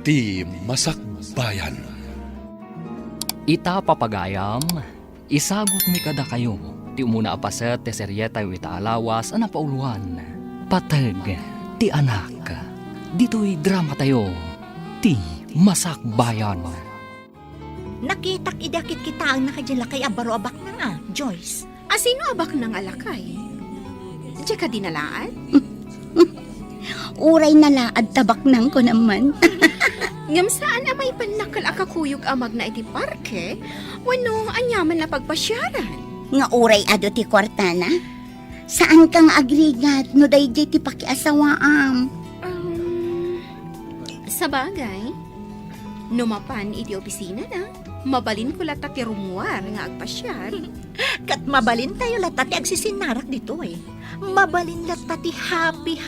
ti Masakbayan. Ita papagayam, isagot mi kada kayo. Ti umuna apaset ti seryeta yu ita alawas ana pauluan. Patag ti anak. Dito'y drama tayo. Ti Masakbayan. Nakitak idakit kita ang nakadyan lakay abaro abak na nga, Joyce. Asino abak ng alakay? Diya ka dinalaan? Uray na laad tabak nang ko naman. Ngam saan amay panakal akakuyog amag na iti parke? Wano anyaman na pagpasyaran? Nga uray ado ti kwartana. Saan kang agrigat no dayjay ti pakiasawaam? Sa bagay, numapan iti opisina na. Mabalin ko lata ti rumuar nga agpasyar. Kat mabalin tayo lata ti agsisinarak dito eh. Mabalin lata ti happy.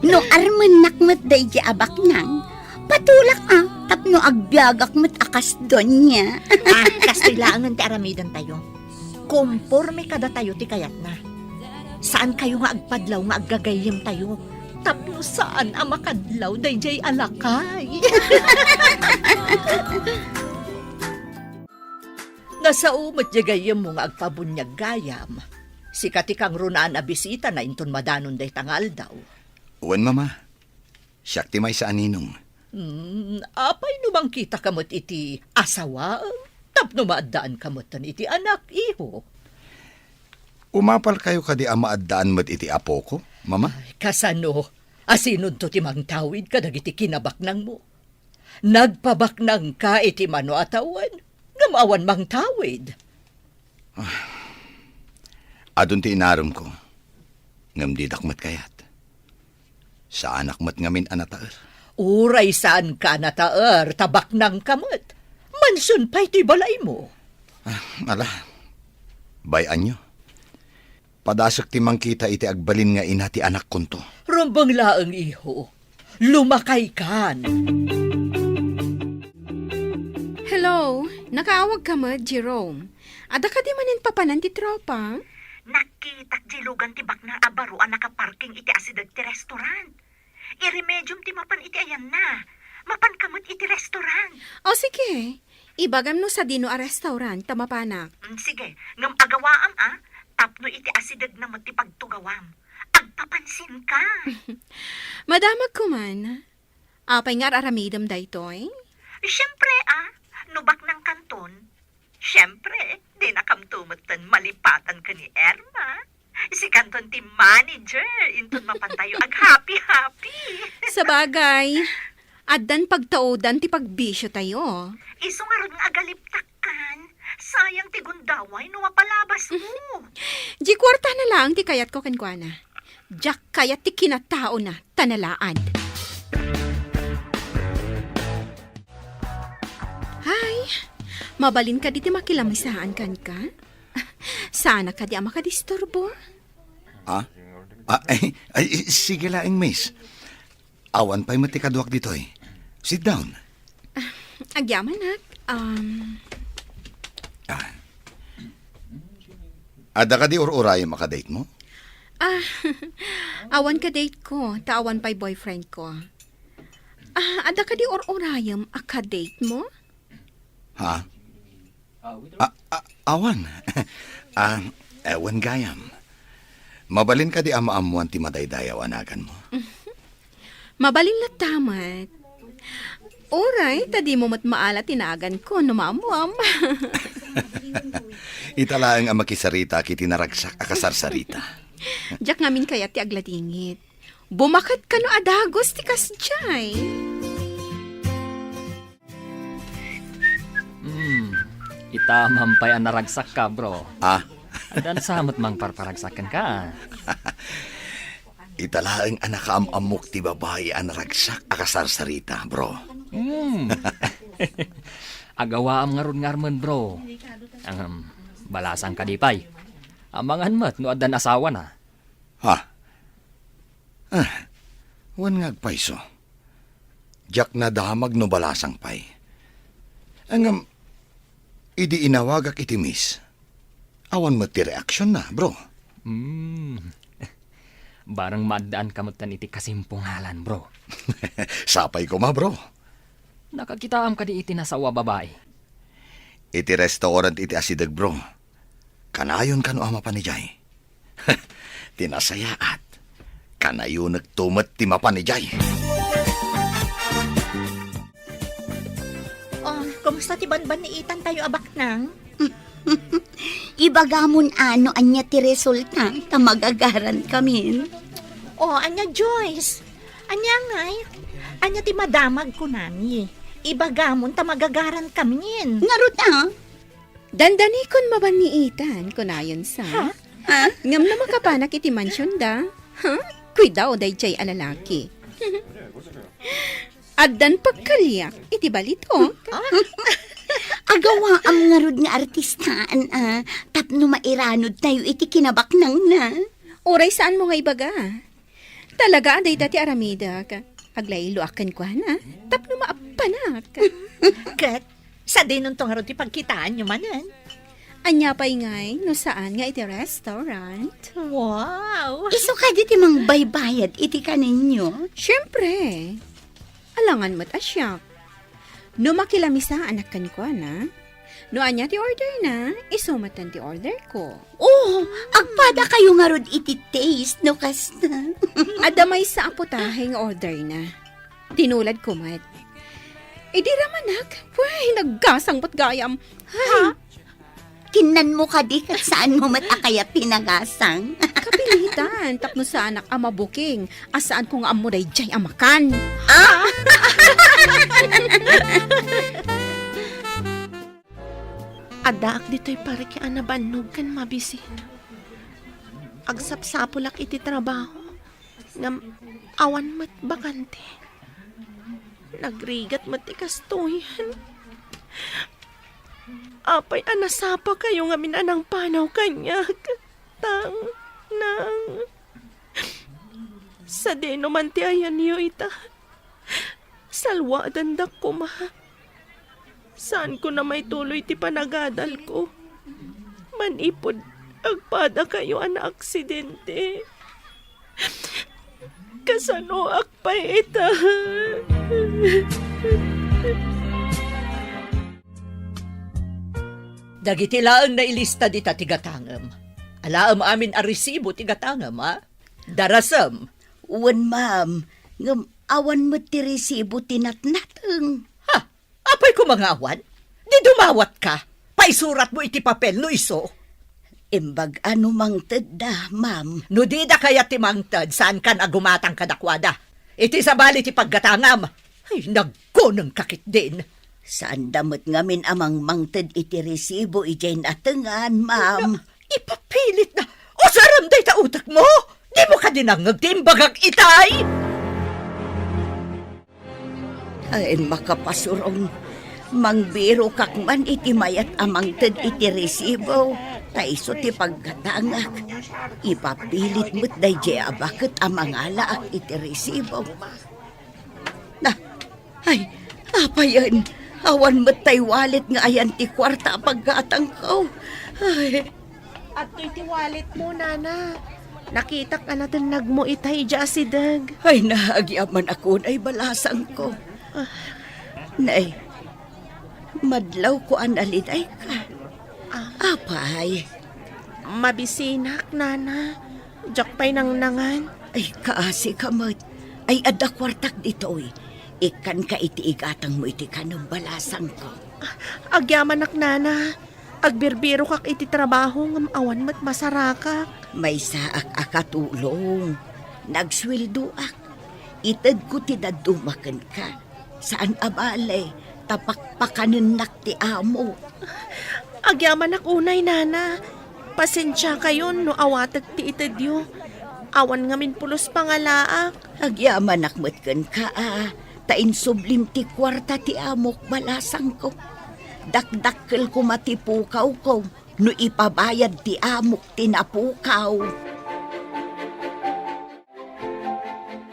No arman nakmat dayjay abak nang. Patulak tapno agbiagak mat akas don niya. Kastilaangan ti aramidan tayo. Komporme kada tayo ti kayat na. Saan kayo nga agpadlaw nga aggagayim tayo? Tapno saan ang makadlaw dayjay alakay? Nasa umat jagayam mo nga agpabunyag gayam. Si katikang runaan a bisita na inton madanon day tangal daw. Uwan, mama. Siyak ti may sa aninong. Apay numang kita kamot iti asawa? Tapno maadaan kamot tan iti anak, iho. Umapal kayo kadi amaadaan mat iti apo ko, mama? Kasano, asinod to ti mangtawid ka dagiti kinabaknang mo. Nagpabaknang ka iti mano atawan, ngamawan mangtawid. Adun ti inaram ko. Ngam di dakmat kayat. Sa anak mat ngamin anataer. Uray saan ka nataer, tabaknang kamot. Mansun pa iti balay mo. Ala, bayan nyo. Padasak ti mangkita iti agbalin nga ina ti anak konto. Rumbang laang iho, lumakay kan. Hello, nakaawag ka mo, Jerome. Ada ka di manin papanan ti tropa? Nakitak jilugan ti bakna abaruan nakaparking iti asidag ti restaurant. Iremedium ti mapan iti ayan na. Mapan kamot iti restaurant. O sige, ibagam no sa dino a restaurant, tamapanak. Sige, ngam agawaam tapno iti asidag na ti pagtugawam. Agpapansin ka. Madamag ko man. Apay nga aramidam daytoy? Siyempre nubak ng kanton. Siyempre, di nakamtumatan malipatan ka ni Erma. Si kanton ti manager, inton mapantayo ag happy. Sa bagay, addan pagtaudan ti pagbisyo tayo. Iso nga ron nga agaliptakkan. Sayang ti gundaway no mapalabas mo. Di kwarta na lang ti kayat ko kenkwana. Diyak kayat ti kinatao na tanalaan. Hay, mabalin ka di ti makilamisahan kan ka? Sana ka di makadisturbo. Sige laing, miss. Awan pa'y matikaduak dito eh. Sit down. Agyaman nak. Ada ka di uray makadate mo? Awan ka date ko, taawan pa'y boyfriend ko. Ada ka di orayam akadate mo? Ha? Awan. Ewan gayam. Mabalin ka di amaamuan ti madaydayaw anagan mo. Mabalin na tamat. Oray, tadi mo maala tinagan ko, numamuam. Italaang ang makisarita kiti naragsak akasarsarita. Diyak ngamin kaya ti agladingit. Bumakat ka no adagos ti kasjay. Ita mampay ang naragsak ka, bro. Dan samot mang parparagsakan ka. Italaang anak amok ti babae ang naragsak akasarsarita, bro. Agawa am ngarun-ngarman, bro. Ang balasang kadipay. Amangan mat no adan asawa na. Wan ngagpayso. Diyak na damag no balasang pay. Ang idi inawagak iti miss. Awan mo ti reaksyon na, bro. Barang maadaan kamutan iti kasimpungalan, bro. Sapay ko ma, bro. Nakakitaam ka di iti nasawa babae. Iti restaurant iti asidag, bro. Kanayon kano ama pa ni Jay. Tinasayaat. Kanayon nagtumat ti mapa ni Jay. Oh, kumusta ti banban ni Itan tayo abak nang? Ibagamon ano anya ti resulta ta magagaran kami. Oh, anya Joyce. Anya ngay. Anya ti madamag ko nami. Ibagamon ta magagaran kami. Ngarot Dandani kon maban ni Itan, kunayon sa. Ha? Ngam na makapanak iti mansyon da. Ha? Kuidaw day chay alalaki. Addan pagkalyak, iti balito. Agawa ang ngarod nga artistaan tapno mairanod tayo iti kinabaknang na. Oray saan mo nga ibaga? Talaga aday dati aramida ka. Aglaylo akan ko na. Tapno maapanak. Kat, sa dinon tong haro ti pagkitaan nyo manan. Anya pa'y ngay, no saan nga iti restaurant? Wow! Iso ka di mang baybayad iti kaninyo. Siyempre. Alangan mo't asyak. No makilamisa anak kan ko na. No anya ti order na, isumatan ti order ko. Oh, agpada kayo ngarod iti taste no kasta. Adamay sa apotaheng order na. Tinulad ko mat. Di ramanak, way, naggasang ba't gayam. Hay, Kinan mo ka di kat saan mo matakaya pinagasang. kapilitan, tapno sa anak ama booking, asaan ko nga amuray jay amakan. Adaak dito'y pare ki anabanog kan mabisin. Agsapsapulak iti trabaho. Ngam awan mat bakante. Nagrigat mat ikastoyan. Apay anasapa kayo nga minanang panaw kanya. Tang, nang. Sa deno man ti ayan niyo ita. Salwa dandak ko ma. Saan ko na may tuloy ti panagadal ko? Manipod, agpada kayo ana aksidente. Kasano akpay ita. Dagiti laeng na ilista dita tigatangem. Alaam amin a resibo tigatangem, ha? Darasem. Uwan ma'am, ngam awan mo ti resibo tinatnateng. Ha? Apay ko mga awan? Di dumawat ka. Paisurat mo iti papel no iso. Imbag ano mang tedda, ma'am. No di da kaya timangtad saan kan agumatang kadakwada. Iti sabali ti paggatangam. Ay, nagkunang kakit din. Saan damot ngamin amang mangted iti resibo ijay natengan, ma'am. Ipapilit na. O saram day ta utak mo. Di mo ka dinangag timbagag itay. Ay, makapasurong. Mangbiro kakman iti mayat amang ted iti resibo. Taiso ti pagkatangak. Ipapilit mo't dayjay abakit amang alaak iti resibo. Na, ay, apa yan? Awan mo't tay walit nga ayan ti kwarta pagkatang ko. Ay, At iti wallet mo, nana. Nakita ka natin nagmo itay dya si Dag. ay naagyaman ako ay balasang ko. Nay, madlaw ko an aliday ka. Apay, Mabisinak, nana. Diyak pa'y nangnangan. ay kaasi kamot. Ay adda kwartak ditoy. Ikan ka iti igatang mo iti kanong balasang ko. Agyaman ak, nana. Agbirbiro kak iti trabaho ngam awan mat masarakak. May saak akatulong. Nagswildo ak. Itad ko tinadumakan ka. Saan abale? Tapakpakanin nak ti amo. Agyaman ak unay, nana. Pasensya kayo no awatag ti itadyo. Awan ngamin pulos pangalaak. Agyaman nakmatkan ka Tain sublim ti kwarta ti amok balasang ko. Dakdakkel ko matipukaw ko. No ipabayad ti amok tinapukaw.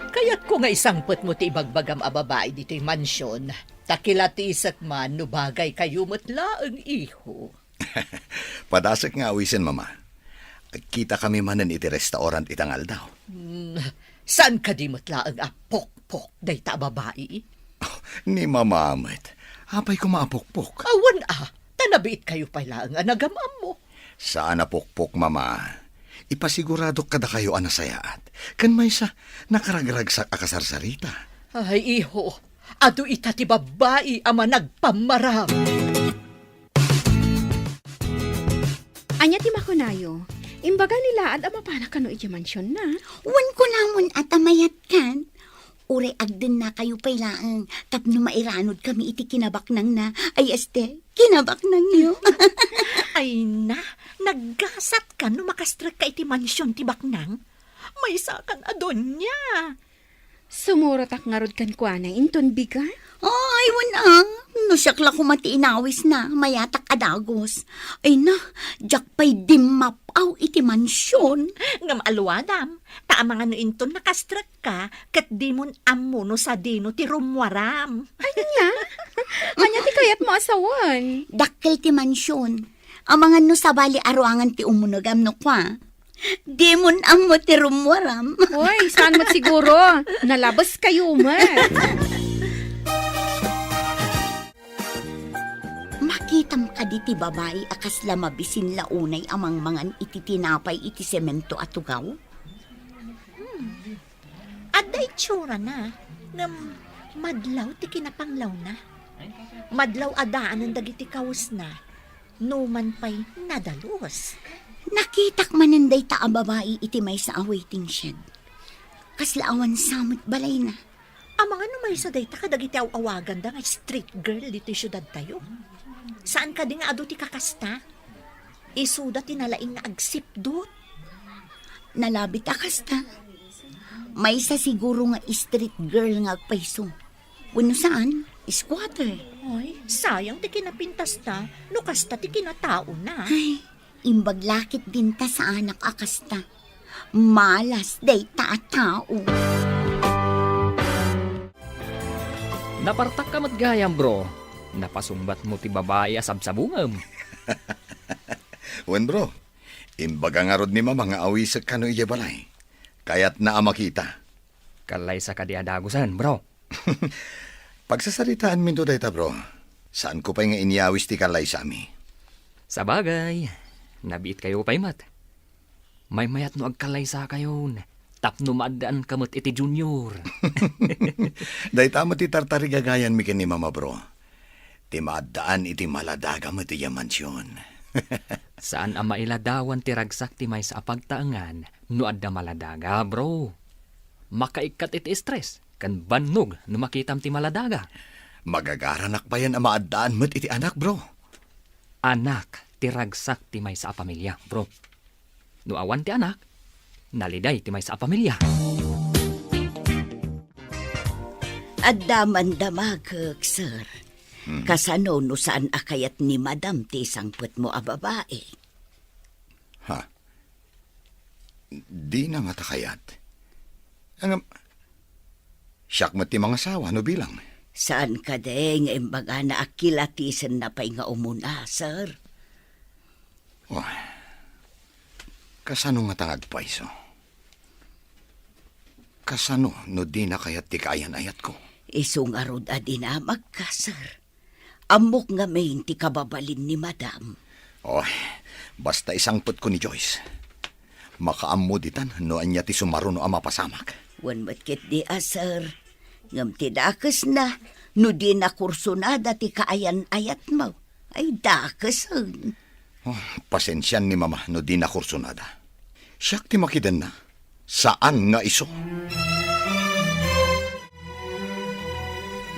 Kaya't ko nga isangpot mo ti ibagbagam a babae dito'y mansyon. Takilatisak man no bagay kayo matlaang iho. Padasak nga awisin, mama. Kita kami manan iti restaurant itangal daw. Saan ka di matlaang apok-pok day ta babae? Ni mamamit. Apay ko maapokpok. Awan tanabiit kayo pala ang anagamam mo. Saan napokpok, mama? Ipasigurado kada kayo anasayaat. Kan may sa nakaragrag sa akasarsarita. Ay, iho, ado ita ti babae ama nagpamaram. Anya ti makunayo. Imbaga nila at amapana kano iti mansyon na. Wan ko namon at amayat kan. Ure agden na kayo pailaan. Tapno mairanod kami iti kinabaknang na. Ay este, kinabaknang niyo. Ay na, naggasat ka no makastrek ka iti mansyon ti baknang. May sakan adon niya. Sumurot ak ngarod kan kwa na inton biga. Ay, wan no siyakla ko matiinawis na, mayatak adagos. Ay na, jak pa'y dimapaw iti mansyon. Ngam alwadam, taamang ano inton nakastrek ka, kat di mon amuno sa dino ti rumwaram. Anya? Anya ti kayat mo asawan. Dakkel ti mansyon. Amangan no sabali aruangan ti umunogam no kwa. Demon ang mo ti rumwaram. Hoy, saan mo't siguro? Nalabas kayo ma. Makitam ka di ti babae akas lamabisin launay amang mangan iti tinapay iti semento at tugaw. Aday tsura na, ngam madlaw ti kinapanglaw na. Madlaw adaan ang dagiti kawas na, numan pa'y nadalos. Nakitak mananday ta a babae iti may sa awaiting shed. Kaslaawan samot balay na. Amang ano may sa dayta ka dagiti awagan da nga street girl dito syudad tayo. Saan ka di nga ado ti kakasta? Isuda tinalaing nga agsipdot. Nalabit akas ta. May sa siguro nga street girl nga agpaiso. Wano saan? Squatter. Ay, sayang ti kinapintas ta, no kasta ti kinatao na. Ay, imbaglakit din ta sa anak akasta. Malas day ta at tao. Napartak ka matgayam, bro. Napasumbat mo ti babae asabsabungam. Wen bro, imbaga nga rod ni mama nga awisag kano iya balay. Kaya't naa makita. Kalay sa kadiadagusan, bro. Pagsasaritaan minto dayta bro, saan ko pa'y nga iniawis ti kalay sa ami? Sa bagay, nabiit kayo pa'y mat. May mayat no agkalay sa kayon. Tapno maadaan kamot iti junior. Dayta mo ti tartarigagayan mi ken ni mama bro. Ti maadaan iti maladaga mo ti mansyon. Saan ang mailadawan ti ragsak ti may sa pagtaangan no adda maladaga, bro? Makaikat iti stress, kan bannog no makitam ti maladaga. Magagaranak pa yan ang maadaan mo't iti anak bro. Anak ti ragsak ti may sa pamilya, bro. No awan ti anak, naliday ti may sa pamilya. Adaman damagag, sir. Kasano no saan akayat ni madam ti sangput mo a babae. Ha? Di na nga takayat. Ang siyak mo ti mga sawa no bilang. Saan ka deng imbaga na akilatisan na pa'y nga umuna, sir? Oh, kasano nga tangag paiso? Kasano no di na kayat ti kayan ayat ko? Isong arod adinamag ka, sir. Amok nga main ti kababalin ni madam. Oh, basta isangput ko ni Joyce. Makaamuditan no anya ti sumaro no ama pasamak. Wan matkit di sir. Ngam ti dakes na, no di na kursunada ti kaayan ayat mo. Ay dakes. Oh, pasensyan ni mama no di na kursunada. Siyak ti makidan na. Saan nga iso?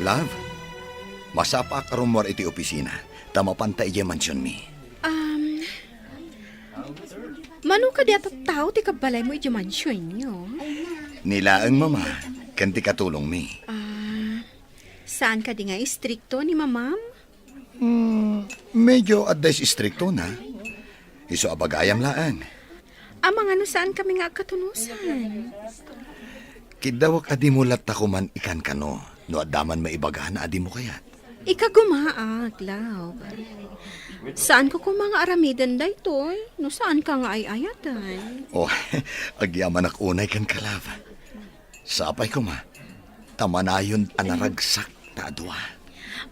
Love, masapak rumor iti opisina. Tamapanta iya mansyon mi. Mano ka diya tao ti kabalay mo iti mansyon niyo? Nilaang mama, kanti katulong mi. Saan ka di nga istrikto ni mamam? Medyo advice stricto na. Iso abagayam laang. Amang ano saan kami nga katunusan? Kidawak adi mo lat man ikan kano. No adaman maibaga na adi mo kayat. Ikagumaag, love. Saan ko kung mga aramidan day toy? No saan ka nga ay ayatan? Oh, agyaman ak unay kan kalav. Sapay ko ma. Tamanayon anaragsak ta adwa.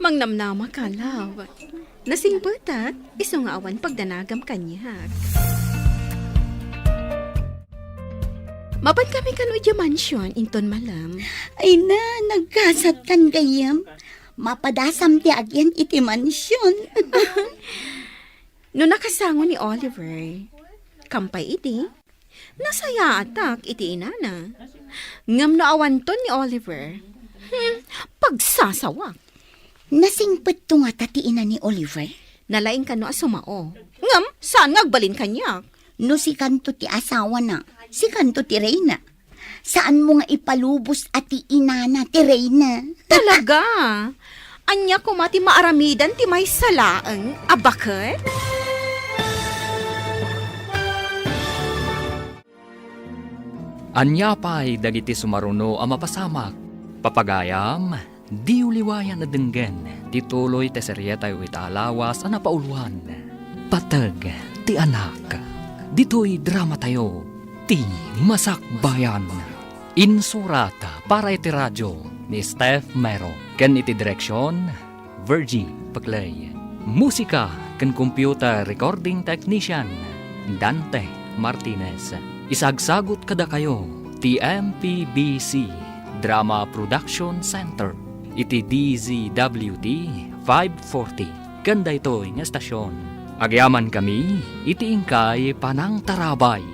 Mangnamnama ka, love. Nasing batat, iso nga awan pagdanagam kanya. Mapan kami kanudya mansyon, inton malam. Ay na, nagkasat kan gayam. Mapadasam ti agyan iti mansyon. No nakasango ni Oliver, kampay iti, nasaya atak iti inana. Ngam no awan ton ni Oliver, pagsasawak. Nasingpet to nga tatiina ni Oliver. Nalaing ka no asumao. Ngam, saan ngagbalin kanyak? No si kanto ti asawa na, si kanto ti Reyna. Saan mo nga ipalubos at ti inana ti Reyna? Talaga? Anya ko mati maaramidan ti may salaang abakat? Anya pa'y dagiti sumaruno ang mapasamak. Papagayam, di uliwayan na denggen, tituloy te seryeta yu italawas ang napauluhan. Patag, ti anak, dito'y drama tayo, ti masakbayan. Insurata para iti radyo ni Steph Mero. Ken iti direksyon, Virgie Paclay. Musika ken computer recording technician, Dante Martinez. Isagsagot kada kayo, TMPBC Drama Production Center. Iti DZWT 540. Ganda ito nga estasyon. Agyaman kami, iti ingkay panang tarabay.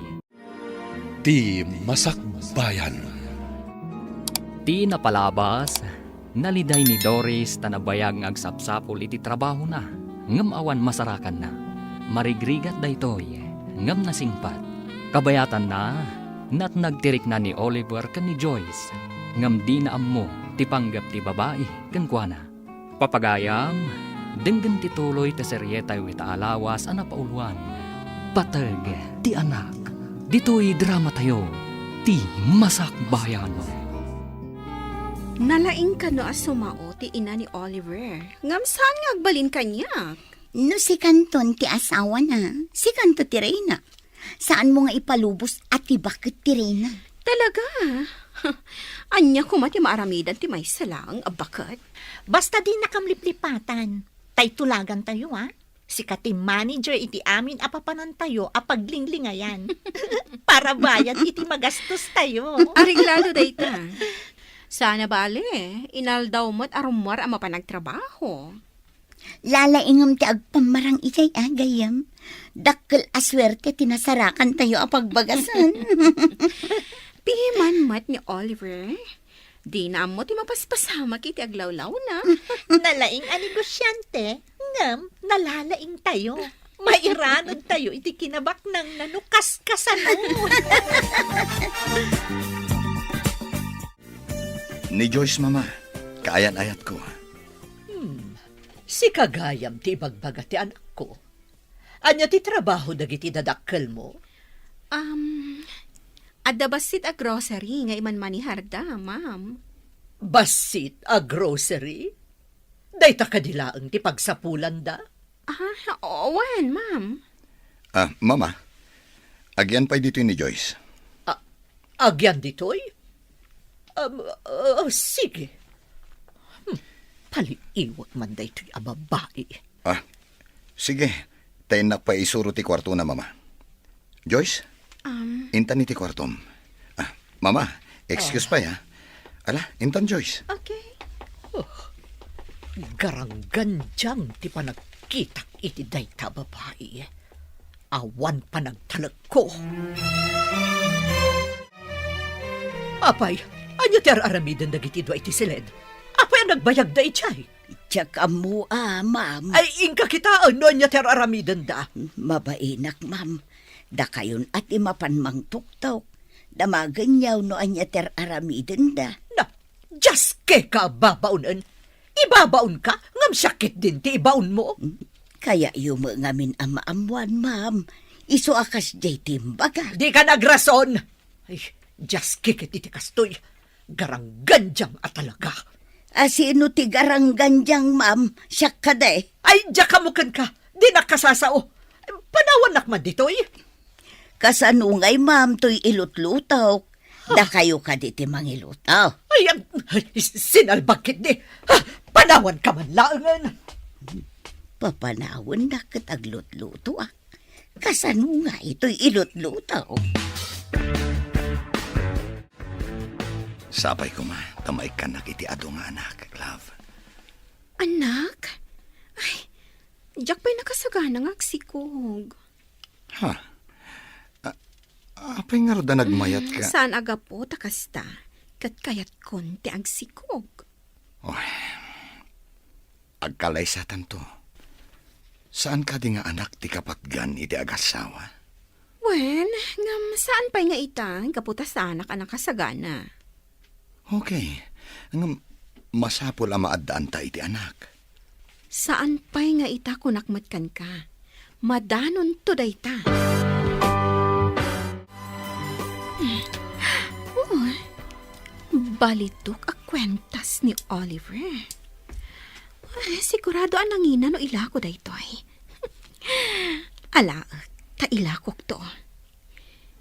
Ti Masakbayan. Ti napalabas, naliday ni Doris tanabayag ng agsapsapol iti trabaho na. Ngam awan masarakan na. Marigrigat da ito'y, ngam nasingpat. Kabayatan na, nat nagtirik na ni Oliver kan ni Joyce. Ngam di na ammo, ti panggap ti babae, kan kuana. Papagayam, denggan ti tuloy ti seryeta yu itaalawas ang napauluan. Patag, ti anak, dito'y drama tayo, ti masakbayan. Nalaing ka no asumao ti ina ni Oliver. Ngam saan ngagbalin kanyak? No si kanton ti asawa na, si kanto ti Reyna. Saan mo nga ipalubos at ti bakit ti Reyna? Talaga? Anya ko mati maaramidan ti may salaang abakat? Basta di nakamliplipatan. Tay tulagan tayo, ha? Si kati manager iti amin apapanan tayo apaglinglingayan. Para bayad iti magastos tayo. Ariglado dayta. Sana bale, inaldaw mo't arumwar ang mapanagtrabaho. Lalaingam ti agpamarang ijay agayam. Dakkel aswerte tinasarakan tayo apagbagasan. Pihiman mat ni Oliver. Di na mo ti mapaspasamak iti aglawlaw na. Nalaing a negosyante, ngam, nalalaing tayo. Mairanod tayo iti kinabak ng nanukas-kasan mo. Ni Joyce, mama. Kaayan-ayat ko. Si kagayam ti ibagbaga ti anak ko. Anya ti trabaho dagiti dadakkel mo? Adda basit a grocery nga iman maniharda, ma'am. Basit a grocery? Dayta kadilaang ti pagsapulan da? Owan, ma'am. Mama. Agyan pa'y dito ni Joyce. Agyan ditoy? Sige. Paliiwat man da ito'y ababae. Sige. Tayo na pa isuro ti kwarto na, mama. Joyce? Intan ni ti kwartom. Mama, excuse pa ya. Ala, intan Joyce. Okay. Garanggan diyang ti panagkitak iti dayta babae. Awan panagtalag ko. Apay, anya ti aramidan dagiti dua iti silid. Apay ang nagbayag da itchay. Tsaka mo, ma'am. Ay, ingka kitaan no anya ti aramidan da. Mabainak, ma'am. Da kayon at imapanmang tuktok. Damaganyaw no anya ter aramiden da. Na, just ke ka babaunan. Ibabaon ka, ngam sakit din ti ibaon mo. Kaya yung ngamin amaamuan, ma'am. Iso akas jay timbaga. Di ka nagrason. Ay, just kikit iti kastoy. Garanggan diyang at talaga. Asino ti garangganjang, ma'am? Siya ka day. Ay, diya kamukan ka. Di nakasasao. Panawan nakman ditoy. Kasanungay, ma'am, to'y ilutlutaw. Da kayo ka diti mangilutaw. Ay, sinalbakit di. Ha, panawan ka man laangan. Papanawon na kataglutluto ah. Kasanungay to'y ilutlutaw. Sapay ko ma, tamay ka nakiti ado nga anak, love. Anak? Ay, Jack pa'y nakasagana nga agsikog. Ha? Apay nga roda nagmayat ka. Saan aga po takasta? Kat kayat konti agsikog. Agkalay sa tanto. Saan ka di nga anak ti kapatgan iti agasawa? Wen, ngam saan pa'y nga ita? Kaputa sa anak kasagana. Okay. Ang masapol ang maadaan ta iti anak. Saan pa'y nga ita kunakmatkan ka? Madanon to dayta. Balitok a kwentas ni Oliver. Sigurado ang nangina no ilako daytoy. Ala, ta ilakok to.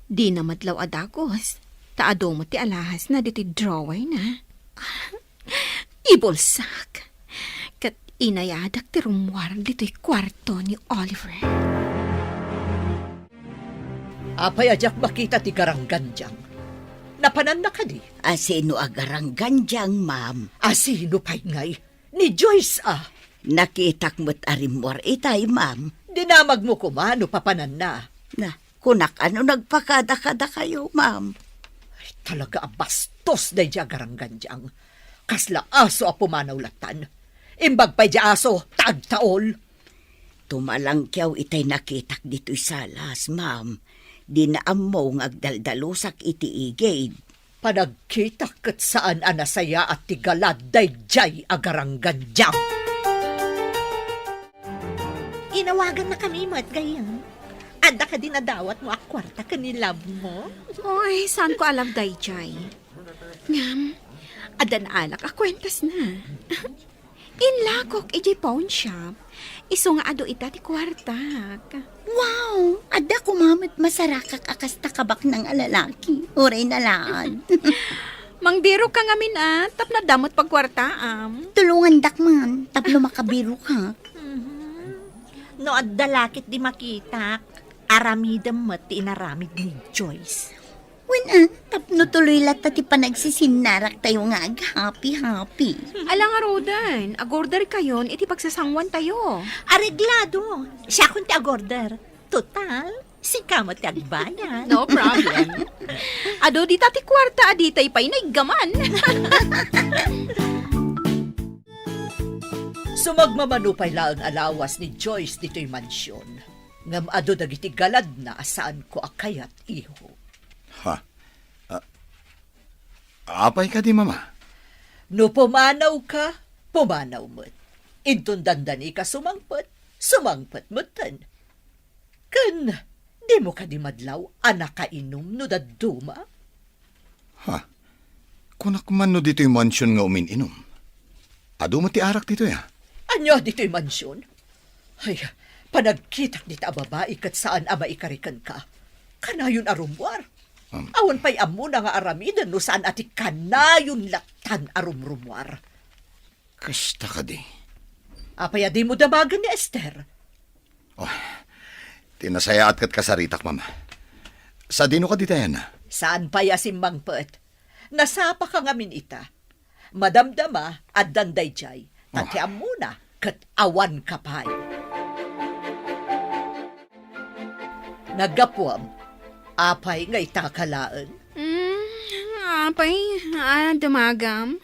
Di na madlaw adagos. Taado mo ti alahas na diti draway na. Ibulsak. Kat inayadak ti rumwar dito'y kwarto ni Oliver. Apay ajak makita ti garangganjang. Napanan na ka di. Asino agarangganjang, ma'am? Asino pa'y ngay? Ni Joyce ah. Nakitak mo't arimwar itay, ma'am. Dinamag mo kumano papanan na. Na, kunak ano nagpakada-kada kayo, ma'am? Ay, talaga bastos na dya garangganjang. Kasla aso a pumanawlatan. Imbag pa'y dya aso, tagtaol. Tumalang kyaw itay nakitak dito'y salas, ma'am. Di na ammo ngagdaldalusak iti igid. Panagkita kat saan anasaya at tigalad dayjay agarangganjang. Inawagan na kami mat gayang. Anda ka din nadawat mo akwarta ka ni love mo. Oy, saan ko alam dayjay? Ngam, adan alak akwentas na. Inlakok iji pawn shop. Iso nga ado ita ti kwartak. Wow! Ada kumamit masarakak akasta kabak ng alalaki. Uray na laan. Mangbiro ka nga min tap na damot pagkwartaam. Tulungan dakman, tapno makabiro ka. No, at dalakit di makita. Aramidam mo ti inaramid ni Joyce. Wen tapno tuloy lata ti panagsisinarak tayo nga happy. Alang arodan, agorder kayon iti pagsasangwan tayo. Areglado. Siya kung ti agorder. Total, si kamot ti agbayan. No problem. Ado di tati kwarta aditay pa'y naigaman. Sumagmamanupay lang alawas ni Joyce dito'y mansyon. Ngam ado dagiti galad na asaan ko akayat iho. Ha? Apay ka di, mama? No pumanaw ka, pumanaw mo't. Intun dandani ka sumangpet mo'tan. Kan, di mo ka di madlaw, anak ka inom no daduma? Ha? Kunak man no dito'y mansyon nga umin-inom. Ado mo ti arak dito ya? Anya dito'y mansyon? Ay, panagkitak dita babae kat saan ama ikarikan ka. Kanayon arumwar. Awan pa'y amo na nga aramidan no saan ati kanayon latan arumrumwar. Kasta ka di. Apaya di mo damagan ni Esther. Tinasaya at kat kasaritak, mama. Sa dino ka di tayo na? Saan pa'y asimbang pet? Nasapa ka ngamin ita. Madamdama at danday jay. Tati amo na kat awan kapay. Nagapuam. Apay nga itakalaan. Apay, damagam.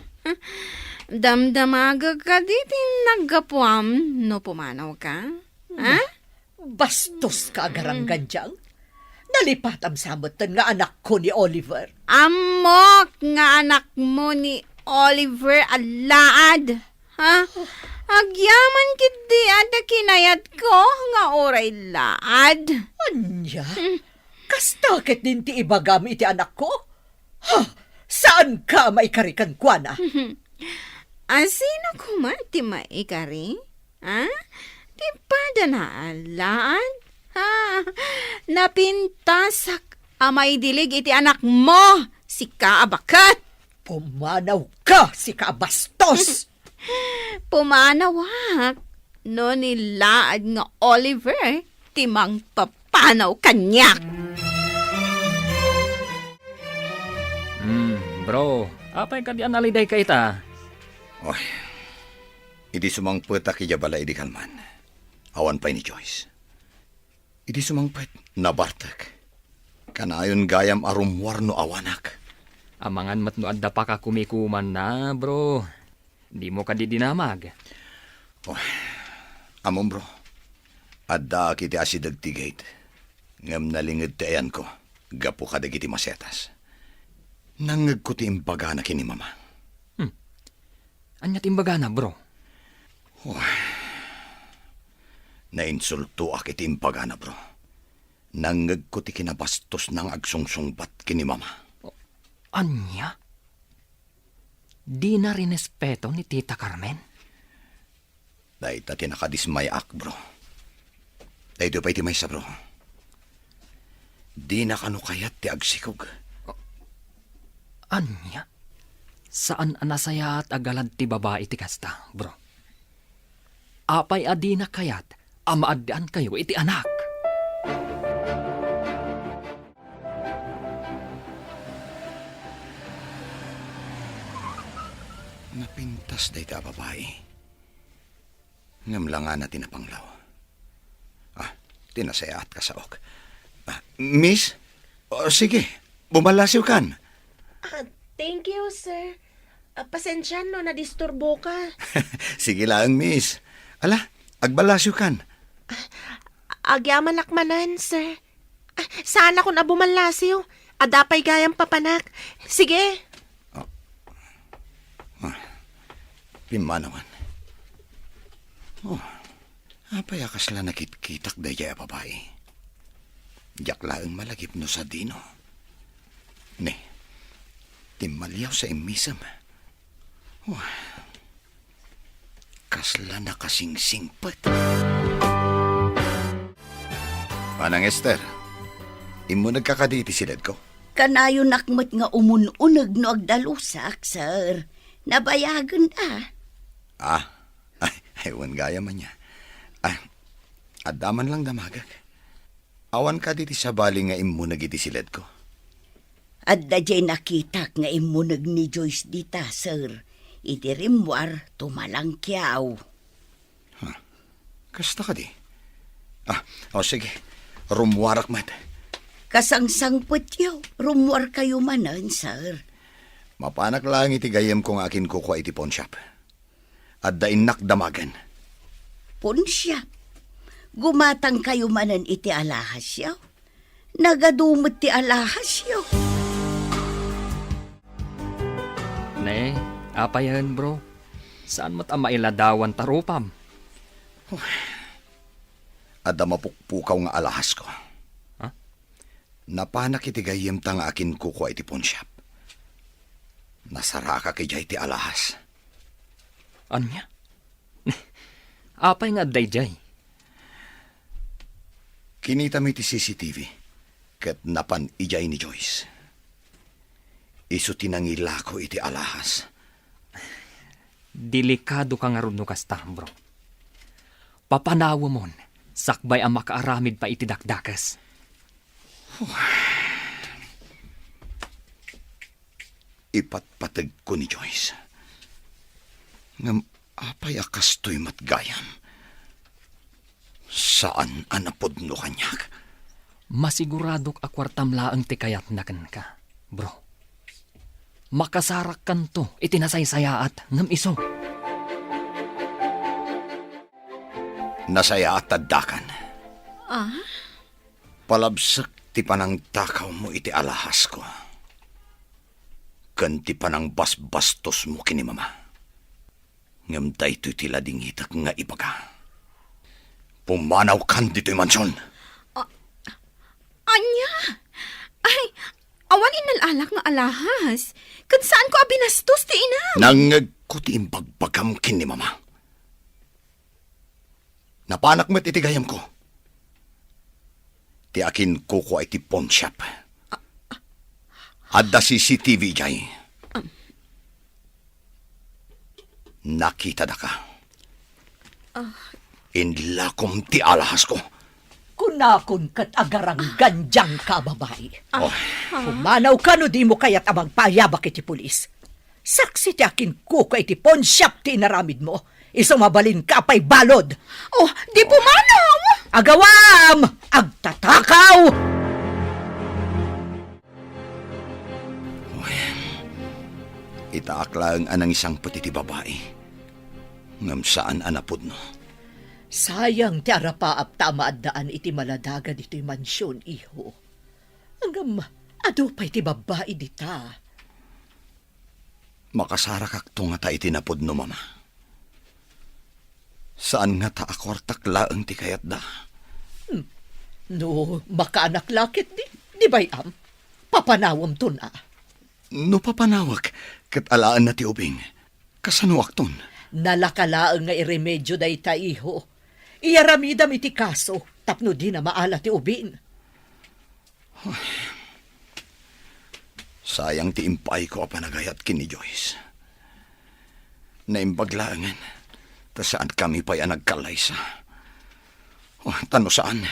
Damdamaga ka diti naggapuam no pumanaw ka. Ha? Bastos ka agarangganjang. Nalipatam samutan nga anak ko ni Oliver. Amok nga anak mo ni Oliver alaad. Ha? Agyaman kiti ada kinayat ko nga oray laad. Anya? Kastakit din ti ibagami iti anak ko? Ha? Saan ka maikarikan kwa na? Sino kuma ti maikari? Ha? Di pa danaalaan? Ha? Napintasak amay dilig iti anak mo, si Kaabakat. Pumanaw ka, si Kabastos! Pumanawak. No nilaad nga Oliver, timang papanaw kanyak. Bro, apay ka di analiday ka ita? Oy, idi sumangpet aki jabala idi kalman. Awan pa ni Joyce. Idi sumangpet na Bartek. Kanayon gayam arumwar no awanak. Amangan mat no adda pa ka kumikuman na, bro. Di mo ka di dinamag. Amon bro, adda kiti asidag tigate. Ngam nalingid ti ayan ko, gapo ka dagiti masetas. Nangag ko ti imbaga na kini mama. Anya timbaga na, bro? Nainsulto ak iti imbaga na bro. Nangag ko ti kinabastos ng agsungsungbat kini mama. Anya? Di na rinespeto ni Tita Carmen? Dahil ta tinakadismay ak bro. Dahil pa iti may sa bro. Di na kanukayat ti agsikog. Anya? Saan anasaya at agalad ti babae ti kasta, bro? Apay adi na kayat, amaadaan kayo iti anak. Napintas day ta babae. Ngam lang nga natin na panglaw. Tinasayaat ka sa ok. Miss? Sige, bumalasiw kan. Thank you, sir. Pasensya no, nadisturbo ka. Sige lang, miss. Ala, agbalasyo kan. Agyaman akmanan, sir. Sana ko na bumalasiw. Adapay gayang papanak. Sige. Pimanawan. Apayakas la nakitkitak daya babae. Diyak laang malagip no sa dino. Ne, timalyaw sa imisam. Kasla na kasing-singpat. Manang Esther, imo nagkakaditi silid ko. Kanayon nakmat nga umununag no agdalusak, sir. Nabayagan ta. Ewan gaya man niya. Adaman lang damagag. Awan ka diti sa bali nga imo nagiti silid ko. Adda jay nakitak nga imunag ni Joyce dita, sir. Iti rimwar, tumalang kiyaw. Kasta ka di? Sige. Rumwarak mat. Kasangsang putyo, rumwar kayo manan, sir. Mapanak lang iti gayem kong akin kukuha iti pawn shop. At dainak damagan. Punsya. Gumatang kayo manan iti alahas yaw. Nagadumot ti alahas yaw. Ne, apayan, bro. Saan mo't mailadawan tarupam? Adda mapukpukaw nga alahas ko. Ha? Napanak iti gayem tang akin kukuha iti pawn shop. Nasara ka kay jay ti alahas. Anya? Apay nga dayjay. Kinita mi ti CCTV. Ket napan ijay ni Joyce. Isu tinangila ko iti alahas. Delikado ka nga ron no kasta, bro. Papanawa mon, sakbay ang makaaramid pa iti dakdakas. Ipatpatag ko ni Joyce. Ngam apay akastoy matgayam. Saan anapod no kanyak? Masiguradok akwartam laang ti kayat na ka, bro. Makasarak kanto itinasaysayaat ngam iso. Nasaya at tadakan. Ah? Palabsak ti panang takaw mo iti alahas ko. Kanti panang basbastos mo kini mama. Ngam daytoy ti ladingitak nga ibaga. Pumanaw kan dito'y mansyon. Anya? Ay, awan inalalak nga alahas. Kan saan ko abinastos ti ina? Nangag Ko ti imbagbagam kin ni mama. Napanak mo't iti gayam ko. Ti akin kuko iti pawn shop. Adda CCTV jay. Nakita da ka. Inlakom ti alahas ko. Kunakon kat agarang ganjang ka, babae. Oh, Humanaw ka no di mo kaya't amang payabak iti pulis. Saksi ti akin kuko iti pawn shop ti inaramid mo. Mabalin ka pa'y balod. Oh, di pumanaw! Agawam! Agtatakaw! itaakla ang anang isang pati ti babae. Ngam saan anapod no. Sayang ti arapaap tama at daan iti maladaga dito'y mansyon, iho. Hanggang ado pa'y ti babae dita. Makasara kakto nga ta itinapod no, mama. Saan nga ta akwartaklaang ti kayat da? No, makaanak lakit di bayam. Papanawam to na. No papanawak, kat alaan na ti ubing. Kasanuak ton. Nalakalaang nga iremedyo da ita, iho. Iyaramidam iti kaso, tapno di na maala ti ubin. Sayang ti impay ko apanagayat kin ni Joyce. Naimbaglaangan, ta saan kami pa'y nagkalaysa. Tano saan?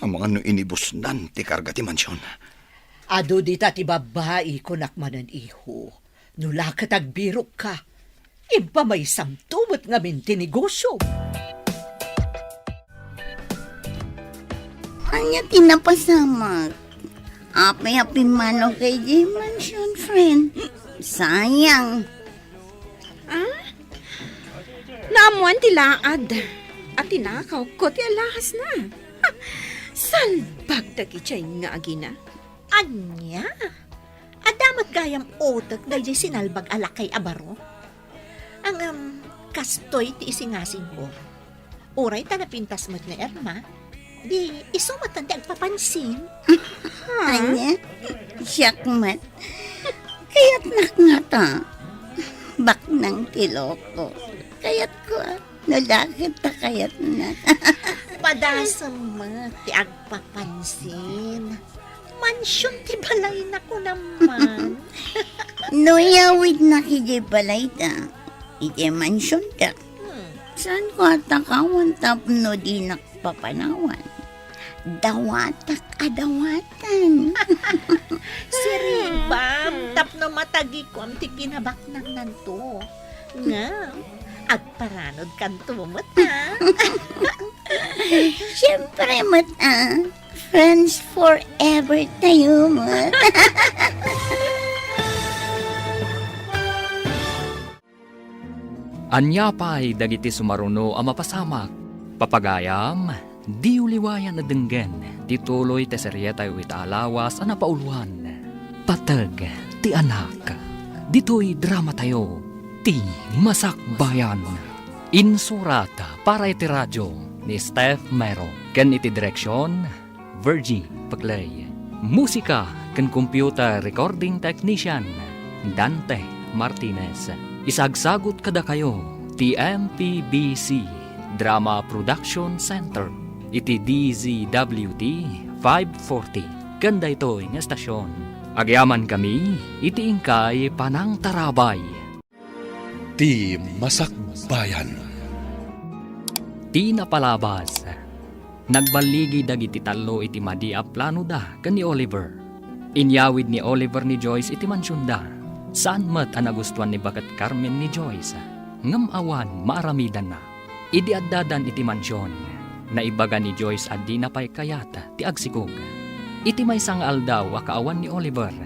Ang mga no inibusnan ti karga ti mansyon. Ado dita ti babae ko nakmanan, iho. Nulakat agbirok ka. Impa may samtumot nga minti negosyo. Anya tinapasamak. Api-api mano kay J Mansion, friend. Sayang. Namuan ti laad. At tinakaw ko ti alahas na. Ha, salbag dagi chay nga agina. Anya? Adamat gayam otak dahil sinalbag alakay abaro. Ang kastoy ti isingasing ko. Uray ta napintas mo't na Erma. Di isumatan di agpapansin. Anya, siyakmat. Kaya't nakngata. Bak ng tiloko. Kaya't ko, nalakit ta kayat na. Padasam mo ti agpapansin. Mansyon ti balay na ko naman. Noyawid na kiji balay ta. Iti mansyon ta. Saan ko atakawan tapno di nakpapanawan? Dawatak adawatan. Siribam, tapno matagi ko ang ti kinabak ng nanto. Nga, agparanod kan tumot ha. Siyempre, mata. Friends forever tayo, mat. Anya pa'y dagiti sumaruno ang mapasamak. Papagayam, di uliwayan na denggen. Tituloy te seryetay wita alawas ang napauluan. Patag, ti anak. Dito'y drama tayo. Ti Masakbayan. Insurata para iti radyo ni Steph Mero. Ken iti direksyon, Virgie Paglay. Musika ken computer recording technician, Dante Martinez. Isagsagot kada kayo, ti MPBC Drama Production Center, iti DZWT 540. Ganda ito ng estasyon. Agyaman kami, iti ingkay Panang Tarabay. Ti Masakbayan. Ti napalabas. Nagbaligi dagiti talo iti madi a plano da ken ni Oliver. Inyawid ni Oliver ni Joyce iti mansyon da. Saan mat ang nagustuhan ni Bagat Carmen ni Joyce? Ngam awan maaramidan na. Idi addadan iti mansyon. Naibaga ni Joyce addi na pa'y kayata ti agsikog. Iti may sang aldaw akaawan ni Oliver.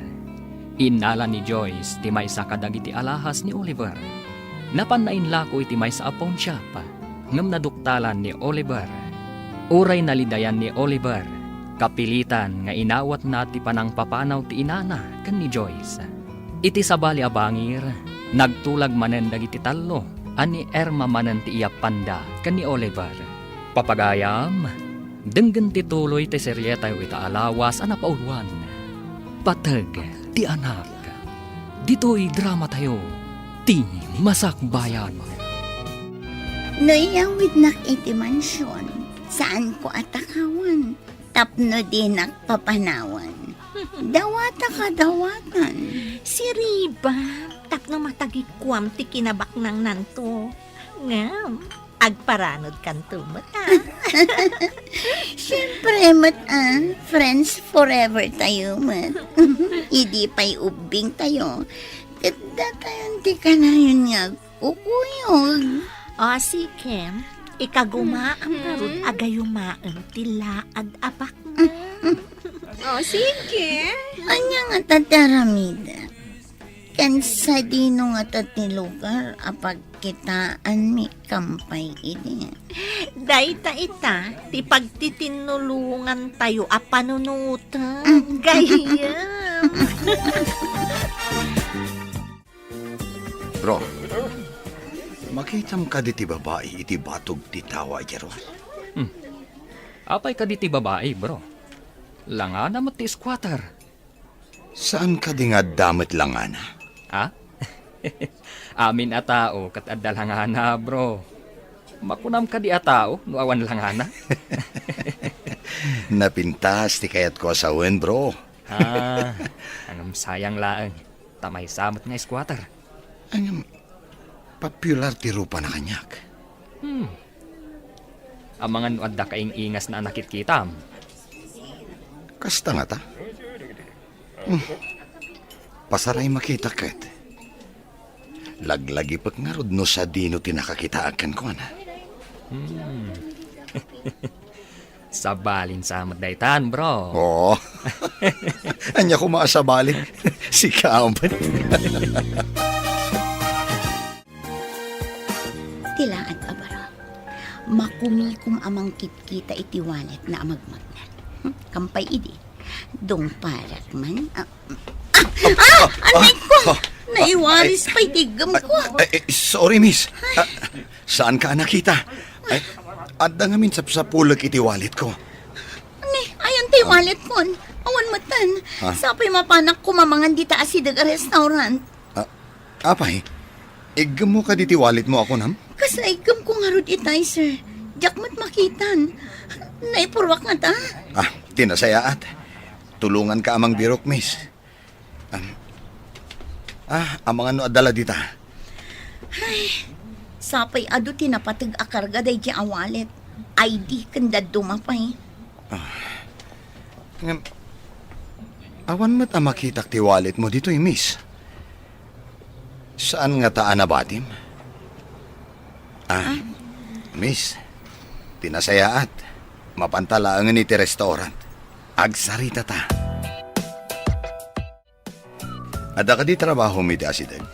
Inala ni Joyce ti may sa kadagiti alahas ni Oliver. Napanain lako iti may sa pawn shop. Ngam naduktalan ni Oliver. Uray nalidayan ni Oliver. Kapilitan nga inawat na ti panang papanaw ti inana kan ni Joyce. Iti sabali abangir, nagtulag manen dagiti talo, ani Erma manen ti iyapanda kan ni Oliver. Papagayam, denggen tituloy ti seryetay wita alawas ang napauluan. Patag ti anak. Dito'y drama tayo. Ti Ti Masakbayan. Noyawid nak iti mansyon, saan ko atakawan, tapno din nakpapanawan. Dawata ka dawatan. Si Riba, tapno matagikwam ti kinabak ng nanto. Ngam, agparanod kanto mata. Siyempre, friends forever tayo, mat. Idi pa'y ubing tayo. Kada tayo, di ka na yun nga ukuyog. O si Kem, ikagumaam karod agayumaan tilaad apak na. O, sige. Anya nga tataramida. Kansa dino nga tatilugar apag kitaan mi kampay ini. Dayta ita, ti pagtitinulungan tayo a panunutan. Gayam. Bro, makitam ka di ti babae iti batog ti tawa, Jeron. Apay ka di ti babae, bro. Langana mo ti squatter. Saan ka di nga damit langana? Ha? Amin a tao kat addal hangana, bro. Makunam ka di a tao, no awan langana. Napintas ti kayat ko asawen, bro. Anong sayang laang. Tamay samot nga squatter. Anyam, popular ti rupa na kanyak. Ang mga nuadda kaing ingas na nakitkitam. Kasta nga ta? Pasaray makita ket. Laglagi pat nga rod no sa dino tinakakitaakan ko na. Sabalin sa daytan, bro. Oo. Anya ko maasabalin. Si Kaampan. Tilaan abara. Makumikom amang kitkita iti wallet na amagmagnan. Kampay idi. Dong parak man. Aray ko! Naiwaris pa'y tigam ko. Sorry, miss. Saan ka nakita? Adda nga min sa pulag iti wallet ko. Ani, ayan tayo wallet mo. Awan matan. Sapay mapanak ko mamangan dita asidag a restaurant. Apay, igam mo ka diti wallet mo ako, nam? Kasaigam ko nga rod itay, sir. Jakmat makitan. Naipurwak nga ta. Tinasayaat. Tulungan ka amang birok, miss. Ang mga no adala dita. Sapay ado tinapatag akarga day di awalet. ID kanda dumapay. Awan mo't makitak ti wallet mo dito, miss. Saan nga taan na batim? Miss, tinasayaat. Mapantalaangan iti restaurant. Agsarita ta. Ada ka di trabaho mi ti asidag?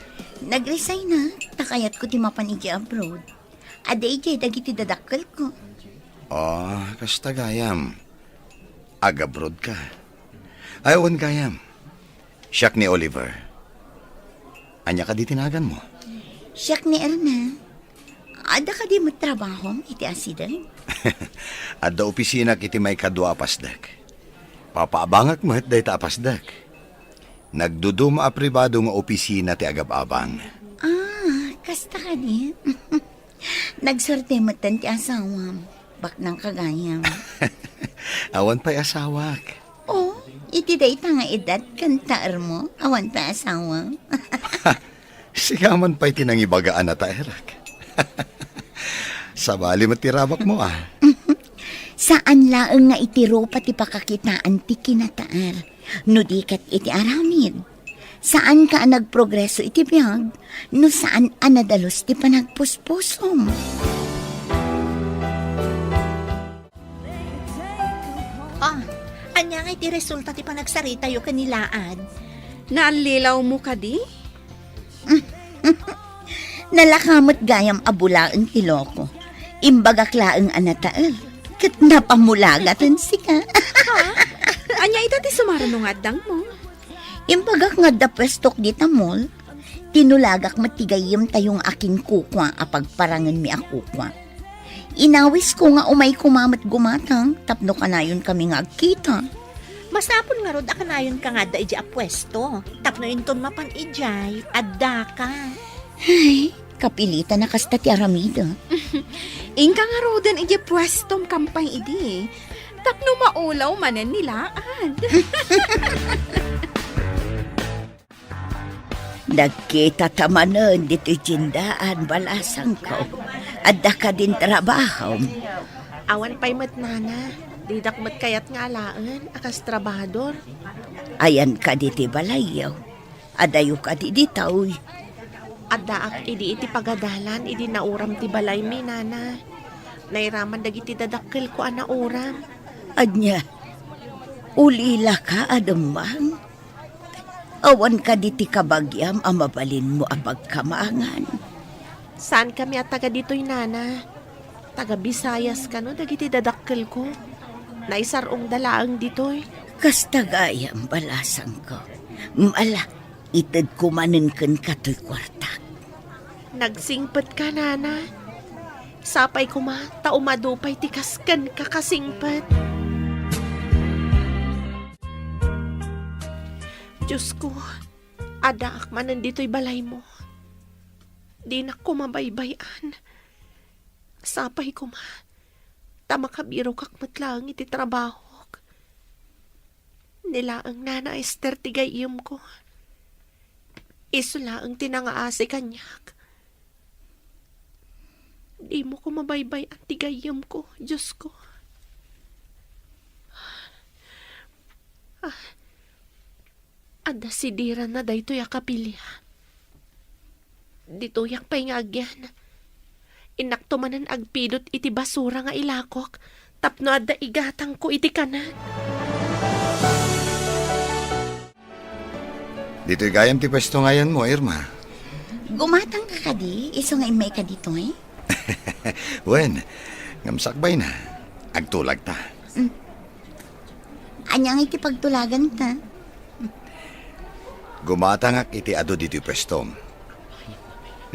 Nag-resign na. Takayat ko ti mapanigi abroad. Aday jay dagiti dadakkel ko. Kasta gayam. Agabrod ka. Ayawan gayam. Siyak ni Oliver. Anya ka di tinagan mo? Siyak ni Erna. Ada ka di matrabaho iti asidag? Ada opisina kiti may kadwa apasdak. Papaabangak mo day ta apasdak. Nagduduma a pribado nga opisina ti agab-abang. Kasta ka di. Nagsorte mo tan ti asawam. Bak ng kagayam. Awan pa'y asawak. Iti day ta nga edad kantaar mo. Awan pa asawa. Sigaman pa'y tinangibagaan na taerak. Sabali matirabak mo Saan laeng nga itiro pati pakakitaan ti kinataar. No dikat iti aramid. Saan ka nagprogreso iti biyag? No saan anadalos ti panagpuspusom? Anya nga iti resulta ti panagsarita yo kanilaan. Naalilaw mo ka di? Nalakamot gayam abulaang kiloko. Imbagaklaang anataal. Kat napamulagatan sika. Anya ita ti sumaranong adang mo. Imbagak nga da pwestok di tamol. Tinulagak matigayim tayong aking kukwa apag parangan mi akukwa. Inawis ko nga umay kumamat gumatang tapno kanayon kami nga agkita. Masapon nga rod akanayon ka nga da iji apwesto. Tapno inton mapan ijay, adda ka. Ay, kapilitan na kasta ti Aramida. Ingka nga rodan iti pwestom kampay idi. Tapno maulaw manen nilaan. Nagkita tamanan dito jindaan balasang ko. Adda ka din trabaho. Awan pa'y mat nana. Didak mat kayat nga alaan, akas trabador. Ayan ka diti balayaw. Adayo ka di ditaw. Addaak idi iti pagadalan, idi nauram ti balay mi nana. Nairaman dagiti dadakkel ko ana uram. Anya, ulila ka adamang. Awan ka diti kabagyam ang mabalin mo ang pagkamangan. Saan kami at taga dito'y nana? Taga Bisayas ka no, dagiti dadakkel ko. Naisarong dalaang dito'y. Kastagayam balasang ko. Mala, itad kumanin kan kato'y kwarta. Nagsingpet ka nana. Sapay ko ma, taumadupay tikaskan kakasingpet. Diyos ko, adaak man nandito'y balay mo. Di na ko mabaybayan. Sapay ko ma, tamakabiro kak matlang iti trabaho. Nila ang nana Esther tigayim ko. Isula ang tinangaasi kanyak. Di mo ko mabaybay ang tigayim ko, Diyos ko. Ada sidiran na dayto yakapilya. Dito yak pa'y nga agyan. Inakto manan agpidot iti basura nga ilakok. Tapno ada igatang ko iti kanan. Dito'y gayam ti pwesto ngayon mo, Irma. Gumatang ka di, iso nga imay ka dito eh. Wen, ngamsakbay na. Agtulag ta. Anyang iti pagtulagan ta. Gumatangak iti ado dito'y pwesto.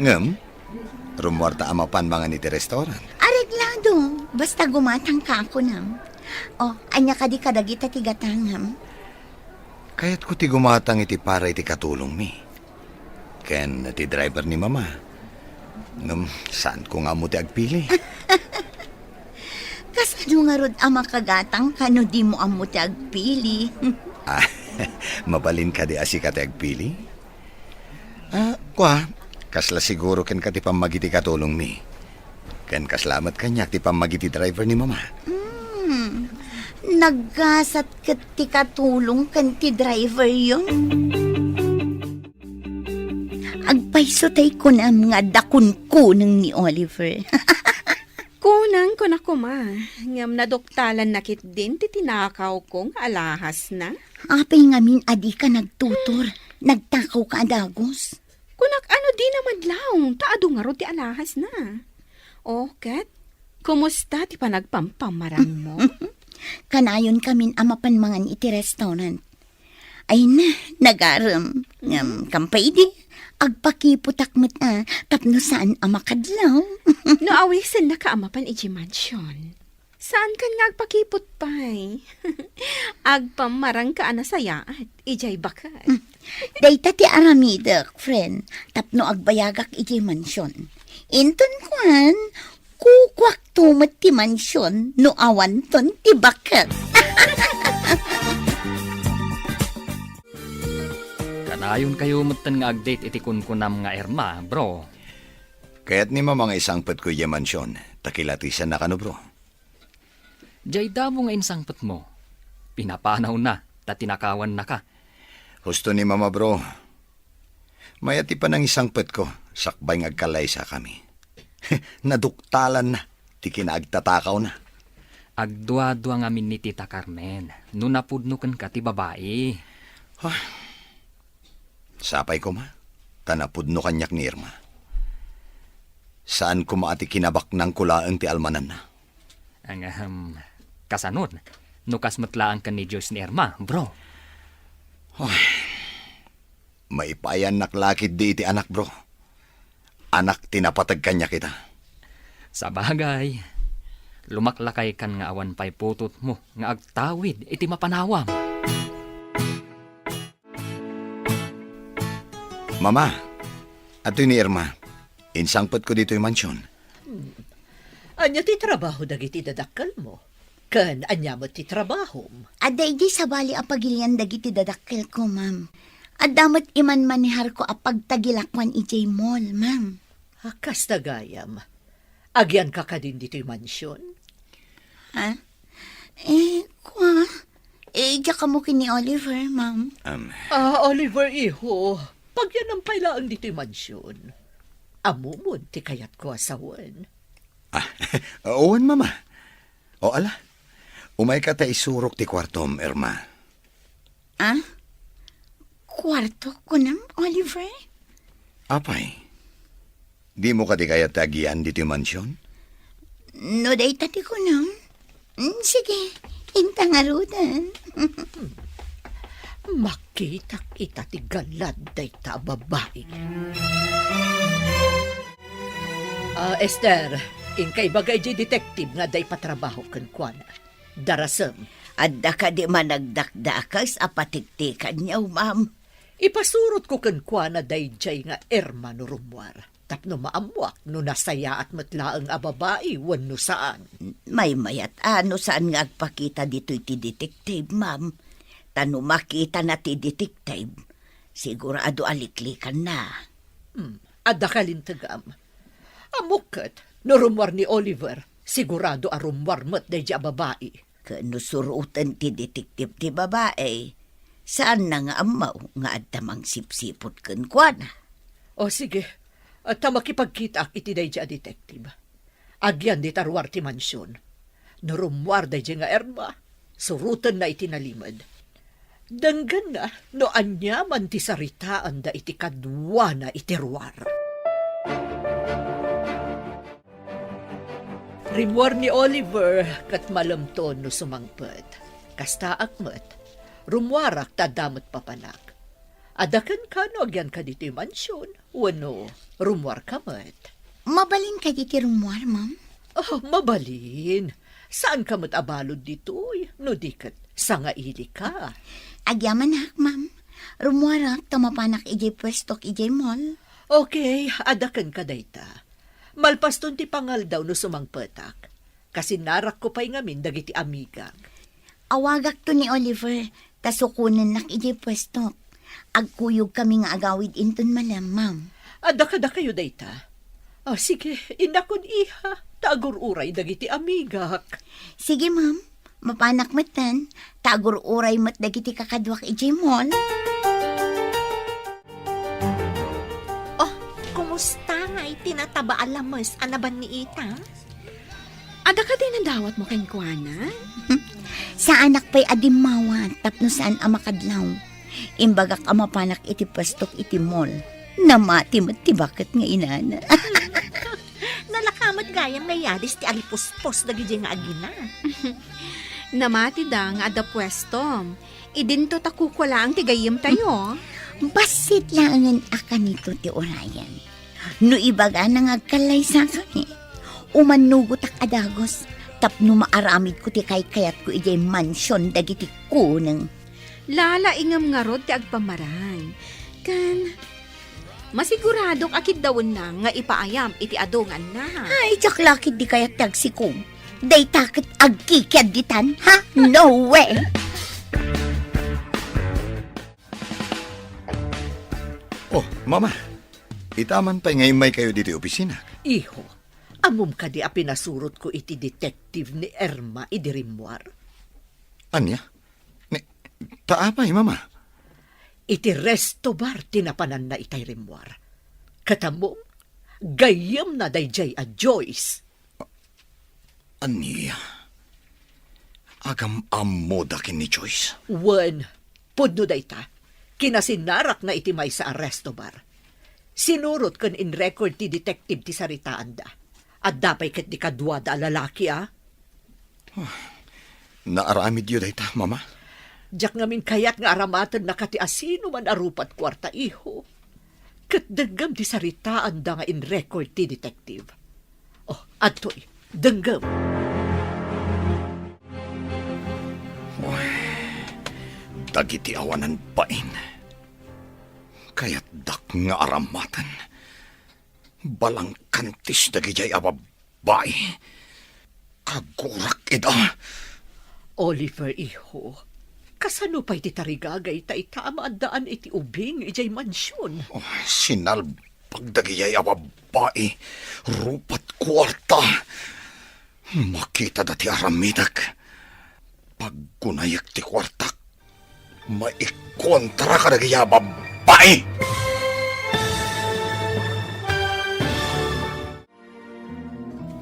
Ngam, rumwarta amapan mga niti restaurant. Areglado, basta gumatang ka ako nam. O, anya ka di kadagita tigatangam. Kaya't ko ti gumatang iti para iti katulong mi. Ken ti driver ni mama. Ngam, saan ko nga mo ti agpili? Kasano nga rod ang makagatang kano di mo amo ti agpili. Mabalin ka di asi ka ti agpili? Kwa, kasla siguro ken ka ti pamagiti katulong mi. Ken kaslamat kanyak ti pamagiti driver ni mama. Naggasat kat ti katulong kan ti driver yon. Agpaysotay ko na mga dakun-kunang ni Oliver. Kunang ko na kuma. Ngam nadoktalan nakit din ti tinakaw kong alahas na. Apay ngamin adi ka nagtutor. Nagtakaw ka adagos. Kunak ano di naman laong, taado nga ro ti alahas na. O, Kat, kumusta ti panagpampamaran mo? Kanayon kamin amapan mangan iti restaurant. Ay na, nagaram. Kampay di, agpakiputak mo't na, tapno saan amakadlaw. No awisan na ka amapan iti mansion. Saan kan nga agpakipot pa'y? Agpamarang ka anasaya at ijay bakat. Dayta ti Aramida, friend, tapno agbayagak iti mansyon. Inton kuan, kukwak tumat ti mansyon, no awan ton ti bakat. Kanayon kayo matan nga agdate iti kunkunam nga Irma, bro. Kaya't ni mama nga isang pet ko iya mansyon. Takilatisan na kano, bro. Jay damo nga insangpet mo. Pinapanaw na, tatinakawan na ka. Husto ni mama, bro. Mayati pa ng isang pet ko. Sakbay ngagkalay sa kami. Naduktalan na. Ti kinaagtatakaw na. Agdwa-dwa nga min ni Tita Carmen. No napudnukan ka ti babae. Sapay ko ma. Tanapudno kanyak ni Irma. Saan ko maati kinabak ng kulaang ti almanan na? Ang kasanod. Nukas matlaan ka ni Diyos ni Irma, bro. Maipayan naklakid di iti anak, bro. Anak tinapatag kanya kita. Sa bagay, lumaklakay kan nga awan pa'y putot mo nga agtawid iti mapanawam. Mama, At ni Irma, insangpot ko dito yung mansyon. Anya ti trabaho dagiti dadakkel mo. Kan anya mo ti trabaho. Aday di sa bali apagilian dagiti dadakkel ko, ma'am. Adamot iman manihar ko apagtagilakwan ijay mall, ma'am. Akas tagayam. Agyan ka ka din dito yung mansyon. Ha? Diya ka mo kini Oliver, ma'am. Oliver, iho. Pag yan ang pailaan dito yung mansyon. Amumon ti kayat ko asawan. Owan, mama. O ala, umay ka ta isurok ti kwartom, Irma. Kwarto ko nam, Oliver? Apay, di mo ka di kaya tagian dito yung mansyon? No, day tati ko nam. Sige, intangarudan. Makitak ita ti galad day ta babae. Esther, inkay bagay di detective nga day patrabaho kan kuana. Darasem. Adda ka di managdakdakas apatiktikan niyaw, ma'am. Ipasurot ko kan kuana day jay nga Hermano Rumwar. Tapno maamuak no nasaya at matlaang a babae wano saan. May mayat ano saan nga agpakita dito ti detective, ma'am. Tano makita na ti detective, sigurado aliklikan na. Adda kalintagam. Amukat, no rumwar ni Oliver, sigurado a rumwar mat day a babae. Kano surutan ti detective ti babae, saan na nga amaw nga adtamang sipsipot kan kuana. O sige, at makipagkita ak iti day a detective. Agyan di tarwar ti mansyon. No rumwar day nga Erma, surutan na iti nalimad. Danggan na, no anya man ti saritaan da iti kadwa na iterwar. Rimwar ni Oliver, kat malamton no sumangpet. Kasta akmet, rumwarak tadamot papanak. Adakan ka no agyan ka dito yung mansyon, wano, rumwar ka met. Mabalin ka di ti rumwar, ma'am? Oh, mabalin. Saan ka mat abalod dito'y? No dikat, sangaili ka. Agyaman hak, ma'am. Rumwarak tamapanak ijay pwestok ijay mall. Okay, adakan ka dayta. Malpaston ti pangal daw no sumangpetak. Kasi narak ko pa'y ngamin dagiti amigag. Awagak to ni Oliver, tasukunan nak ijay pwestok. Agkuyog kami nga agawid inton malam, ma'am. Adakada kayo dayta. Sige, inakon iha. Tagur-uray dagiti amigak. Sige, ma'am. Mapanak matan, tagur uray mat dagiti kakadwak ijay mall. Kumusta nga itinataba alamas anaban ni Ita? Ada ka din ang dawat mo kay kuana? Sa anak pa'y adimawa, tapno saan amakadlaw. Imbagak amapanak iti pastok iti mall. Namati mat ti bakit nga inana. Nalakamat gayam na yadis ti alipuspos dagiti nga agina. Namati da nga ada pwestom. Idinto takukula ang tigayim tayo. Basit langan akan nito ti orayan. No ibaga nang agkalay sa kami. Umanugot ak adagos. Tapno maaramid ko ti kayat ko ijay mansyon dagiti kuneng. Lala ingam nga rod ti agpamarang. Kan, masiguradok akid dawon na nga ipaayam iti adungan na. Ay, jaklakid di kayat tagsikong. Day takit agkikyad ditan, ha? No way! Oh, mama. Itaman pa ngayon may kayo dito opisina. Iho, amum ka di a pinasurot ko iti detective ni Erma idirimwar. Anya? Taapay, mama. Iti resto bar tinapanan na itay rimwar. Katamong, gayam na dayjay a Joyce. Anya? Agam amoda kin ni Joyce. Wen, pudno dayta, kinasinarak na iti may sa resto bar. Sinurot kan in record ti detective ti saritaan da. At dapay kat di kadwa da lalaki, Naaramid yun dayta, mama. Diyak ngamin kayat nga aramatan na kati asino man arupat kwarta iho. Kat dagam ti saritaan da nga in record ti detective. Oh, atoy, dagam. Dagiti awanan pain. Kaya't dak nga aramatan. Balang kantis na gijay ababay. Kagurak ida. Oliver, iho. Kasano pa'y titarigagay ta itama at daan iti ubing ijay mansyon. Oh, sinalbag na gijay ababay. Rupat kwarta. Makita dati aramidak. Paggunayak ti kwartak. Maikontra ka na gijay ababay.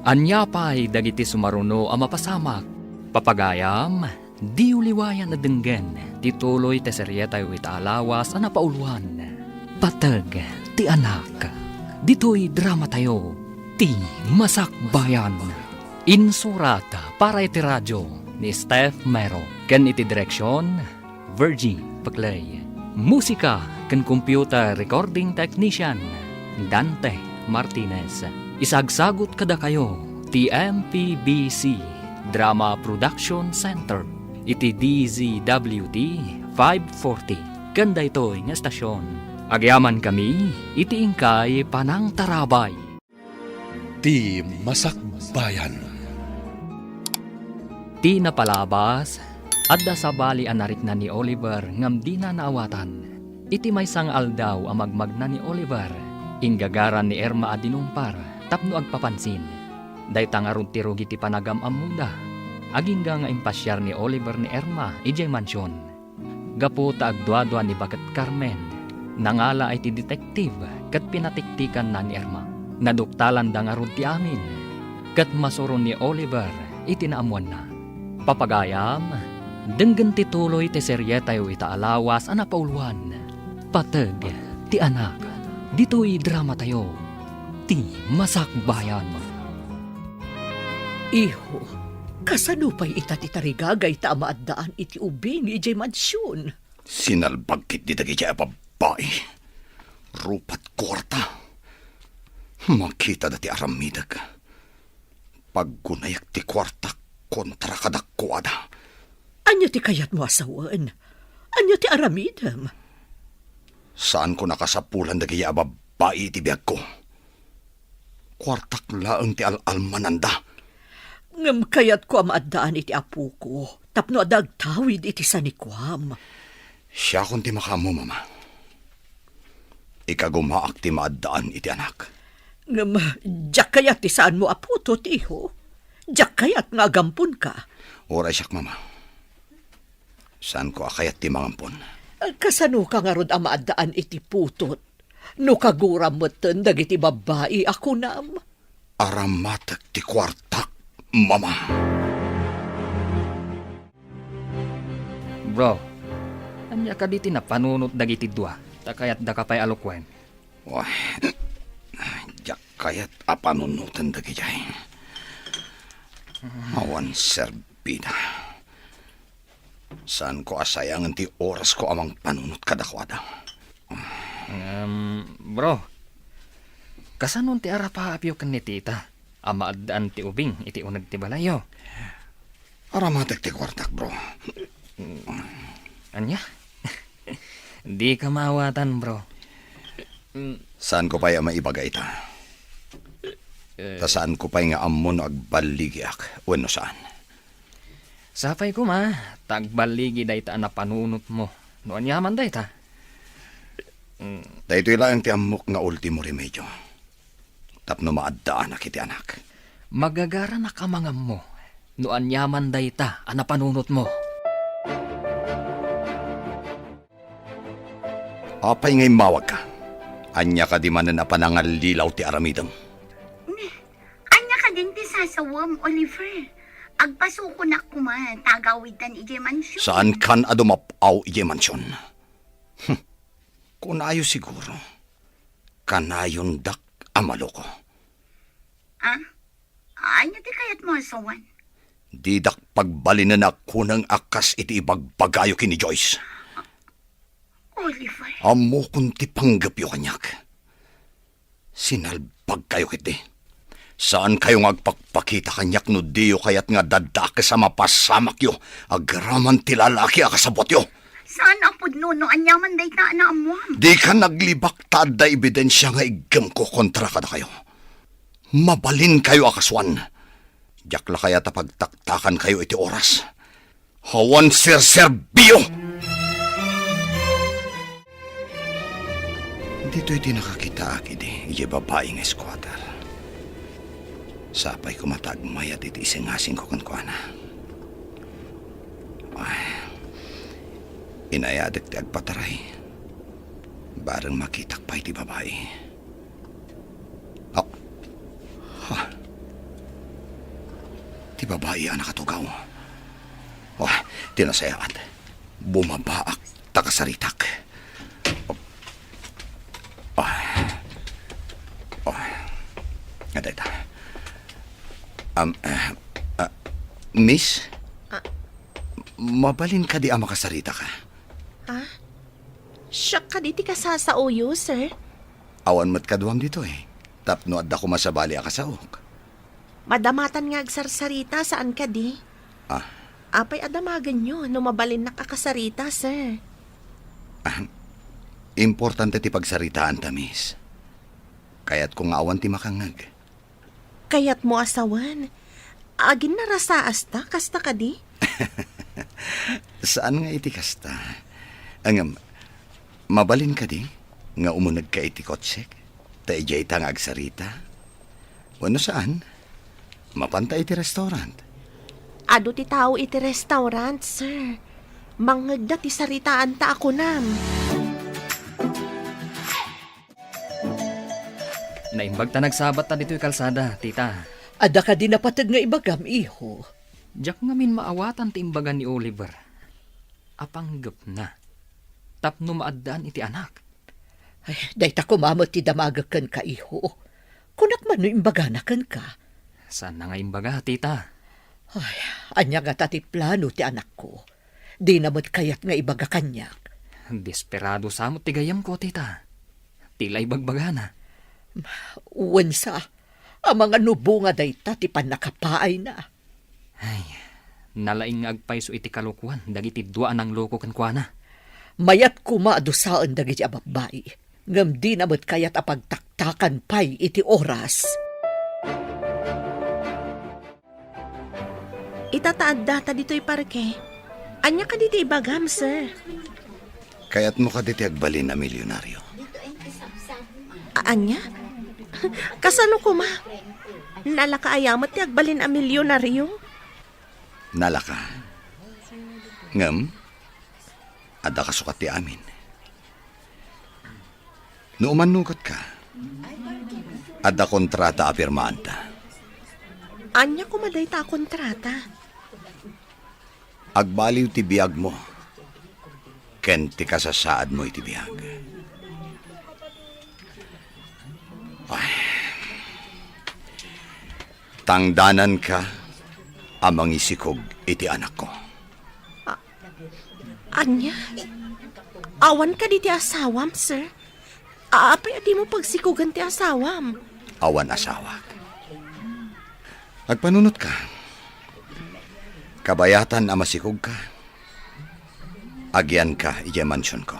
Anya pa'y dagiti sumaruno ang mapasamak. Papagayam, di uliwayan na denggen, tituloy te seryetay italawas ang napauluan. Patag, ti anak, dito'y drama tayo, ti masakbayan. Insurat para iti radyo ni Steph Mero, ken iti direksyon, Virgie Paclay. Musika ken computer recording technician, Dante Martinez. Isagsagot kada kayo, ti MPBC Drama Production Center, iti DZWT 540. Kanda ito'y nga stasyon. Agyaman kami, iti ingkay Panang Tarabay. Ti Masakbayan. Ti napalabas, adda sa bali anarik na ni Oliver ngam di na naawatan. Iti may sang aldaw ang magmagna ni Oliver. Ingagaran ni Erma adinumpar, tapno agpapansin. Day tangarun tiro giti panagam amuda. Agingga nga impasyar ni Oliver ni Erma, ijay mansyon. Gapo ta agduadwa ni Bagat Carmen. Nangala ay ti detective, kat pinatiktikan na ni Erma. Naduktalan da nga ron ti amin. Kat masuron ni Oliver, itinaamuan na. Papagayam, denggen tituloy ti seryetayo itaalawas ang napauluan. Patag, ti anak, dito'y drama tayo, ti masakbayan. Iho, kasano pa'y itatitarigagay tama at daan iti ubing ijay mansyon. Sinalbag kit di gijay ababay. Rupat kwarta. Makita dati aramidag. Paggunayak ti kwarta kontra kadakwada. Anya ti kayat mo asawan? Anya ti aramidam? Saan ko nakasapulan da gijay ababay iti biyag ko? Kwartak laang ti al-almananda. Ngam kayat ko amaddaan iti apu ko, tapno adagtawid iti sanikwam. Siya kung ti makamo, mama. Ikagumaak ti maaddaan iti anak. Ngam, jak kayat ti saan mo aputo, tiho. Jak kayat nga agampun ka. Oray siyak, mama. Saan ko akayat ti mangampon? Kasano ka nga ron amaddaan iti putot? No kaguram moten dagiti babae ako nam. Aramatek ti kwartak, mama. Bro, anya ka diti na panunot dagiti dua, takayat da ka pa'y alukwen. Wah, jak kayat apanunutan da gijay. Awan serbida. Saan ko asayangan ti oras ko amang panunot kadakwada? Bro, kasanon ti arapapyo kan ni tita, amaadaan ti ubing iti unag ti balayo. Aramatek ti kwartak, bro. Anya? Di ka maawatan, bro. Saan ko pa'y maibagay ta? Ta saan ko pa'y nga amon agbaligyak? Wano saan? Sapay ko ma, tagbaligi day ta na panunot mo. Noan yaman day ta. Dahito lang ti amok nga ultimo remedyo. Tapno maaddaan na kiti anak. Magagara na kamangam mo. Noan yaman day ta, ana panunot mo. Apay ngay mawag ka. Anya ka di man na panangalilaw ti aramidam. Anya ka din ti sasawam, Oliver. Agpasuko na kuma, tagawitan ije mansyon. Saan kan adumapaw ije mansyon? Kunayo siguro. Kanayon dak amalo ko. Ah? Anya ti kayat mo asawan? Di dak pagbalinan ako ng akas iti ibagbagayo kini Joyce. Oliver. Amo kunti panggapyo kanyak. Sinalbag kayo kiti. Saan kayo agpakpakita kanyak no diyo kayat nga dadake sa mapasamak yo. Agraman ti lalaki akasabot yo. Saan apod no anyaman day ta na amuam? Di ka naglibak tada ebidensya nga igam ko kontra kada kayo. Mabalin kayo akaswan. Diyak la kaya tapagtaktakan kayo iti oras. Hawan sir-serbio! Dito iti nakakita akidi, iti babaeng squatter. Sapay kumatagmayat iti isingasing ko kankwana. Ay, inayadik ti agpataray. Barang makitak pa iti babae. Oh, ha. Ti babae ang nakatugaw. Oh, tinasayaat. Bumabaak takasaritak. Adayta. Miss? Mabalin ka di ang makasarita ka. Siya ka di ti kasasauyo, sir. Awan mat kaduam dito eh. Tapno adda ko masabali akasaok. Madamatan nga agsarsarita saan ka di. Apay adamagan nyo, no mabalin na kakasarita, sir. Importante ti pagsaritaan ta, miss. Kaya't kung awan ti makangag. Kayat mo asawan. Agin na rasaas ta, kasta ka di? Saan nga iti kasta? Ang mabalin ka di? Nga umunag ka iti kotsek? Ta ijay ta nga agsarita? Wano saan? Mapanta iti restaurant. Ado ti tao iti restaurant, sir. Mangagda ti saritaan ta ako nam. Naimbag ta nagsabat ta dito'y kalsada, tita. Ada ka din napatag nga ibagam, iho. Diyak ngamin maawatan ti imbagan ni Oliver. Apanggap na. Tapno maaddaan iti anak. Ay, day ta kumamot ti damagakan ka, iho. Kunak man no imbaganakan ka. Sana nga imbaga, tita. Ay, anya nga tati plano ti anak ko. Di namot kayat nga ibaga kanyak. Desperado samot ti gayam ko, tita. Tila ibagbagana. Uwansa, ang mga nubo nga dayta ti panakapaay na. Ay, nalaing nga agpayso iti kalukuan, dagiti dua ng loko kankwana. Mayat kumadusaan dagiti ababay. Ngam di namot kayat apagtaktakan pay iti oras. Itataad data dito'y parke. Anya ka dito ibagam, sir. Kaya't mo ka diti agbalin na milyonaryo. Anya? Kasano ko ma? Nalakaayamat ti agbalin a milyonaryo? Nalaka. Ngam, ada ka sukat ti amin. No umanugot ka, ada kontrata apirmaan ta. Anya kumaday ta kontrata? Agbaliw ti biyag mo. Ken ti kasasaad mo iti biyag. Ay. Tangdanan ka amang isikog iti anak ko. Anya? Awan ka di ti asawam, sir? Apay adi mo pagsikugan ti asawam. Awan asawa. Agpanunot ka. Kabayatan ang masikog ka. Agyan ka iti mansyon ko.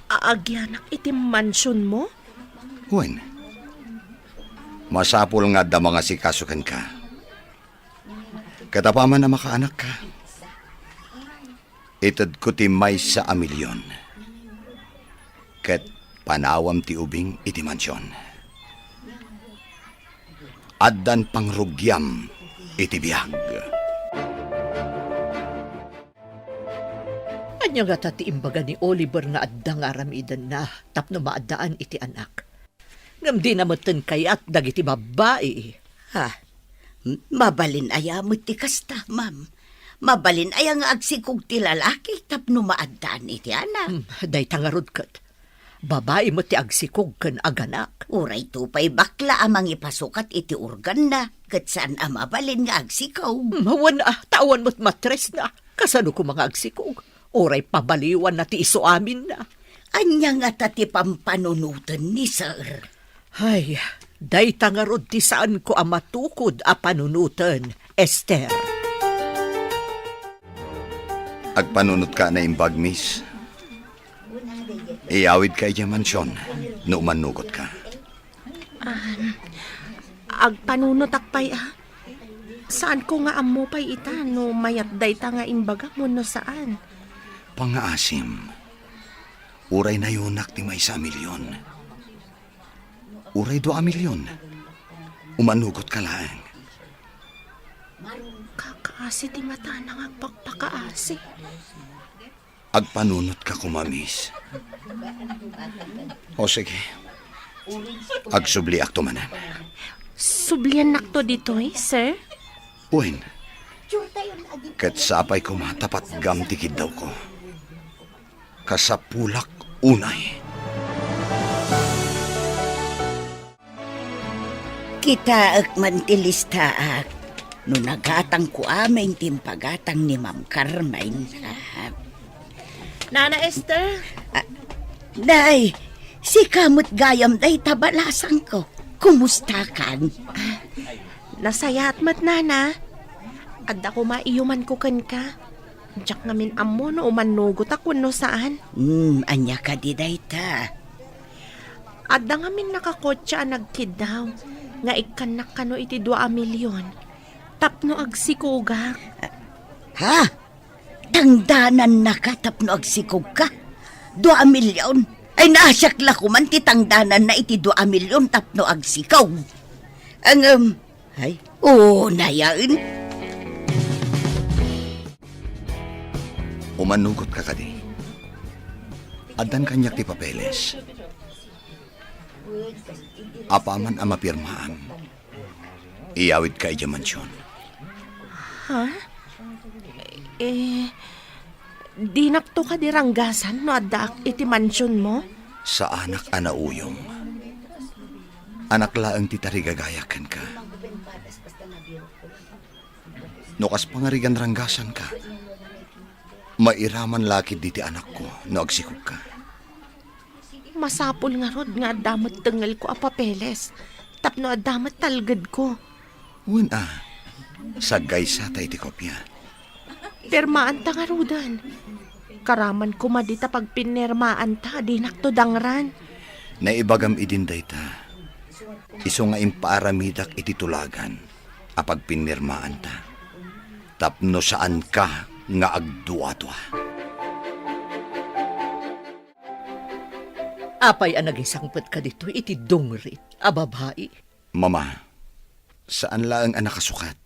Aagyanak iti mansyon mo? Huwin. Masapul nga da mga sikasukan ka. Katapaman na makaanak ka. Itad ko ti may sa amilyon. Ket panawam ti ubing iti mansyon. Addan pangrugyam iti biyag. Anya nga tati imbaga ni Oliver nga addang aramidan na tapno maadaan iti anak. Ngam di namatan kayat dagiti babae. Mabalin aya mo ti kasta, ma'am. Mabalin aya nga agsikog ti lalaki tapno maadaan iti anak. Day tangarod kat. Babae mo ti agsikog ken aganak. Uray tupay bakla amang ipasukat iti organ na. Kat saan mabalin nga agsikog. Mawan tawan mo't matres na. Kasano ko mga agsikog. Uray pabaliwan na ti iso amin na. Anya nga tati pampanunutan ni sir. Ay, day tangarod ti saan ko matukod a panunutan, Esther. Agpanunot ka na imbag, miss. Iawid ka iya mansyon, no manugot ka. Agpanunot akpay Saan ko nga amo pay ita no mayat dayta nga imbaga mo no saan? Pangaasim, uray na yunak ti may 1 milyon. Uray 2 milyon. Umanugot ka lang. Kakaasi ti mata nang agpakpakaasi. Agpanunot ka kumamis. O sige. Agsubli akto manan. Sublian nakto ditoy, sir? Uwin. Kat sapay ko matapat gamtikid daw ko. Kasapulak unay. Kita man tilistaak. No nagatang ko aming timpagatang ni Ma'am Carmine. Nana Esther? Day, si kamot gayam day tabalasang ko. Kumusta kan? Nasayat mat nana. Adda ko maiyuman ko kan ka. Diyak ngamin amo no umanugot ako no saan. Anya ka di day ta. Adda ngamin nakakotsa nagkid daw. Nga ikanak ka no iti 2 milyon. Tapno agsikugak. Ha? Tangdanan na ka tapno agsikog ka? 2 milyon? Ay nasyak la kuman ti tangdanan na iti 2 milyon tapno agsikaw. Ang ay, na yan. Umanugot ka kadi. Adan kanyak ti papeles. Apaman ang mapirmaan. Iawid ka iya mansyon. Di nakto ka diranggasan no adda iti mansyon mo? Sa anak anauyong. Anak laang ti tarigagayakan ka. No kas pangarigan ranggasan ka. Mairaman lakid diti anak ko no agsikog ka. Masapol nga rod nga adamot tengal ko a papeles. Tapno adamot talgad ko. Uwan sagay sa tay ti kopya. Pirmaan ta nga rodan. Karaman ko madita pag pinirmaan ta, di nakto dangran. Naibagam idinday ta. Iso nga impaaramidak iti tulagan. Apag pinirmaan ta. Tapno saan ka nga agduwa-duwa. Apay ang nagisangpet ka dito iti dungrit, a babae. Mama, saan lang ang nakasukat?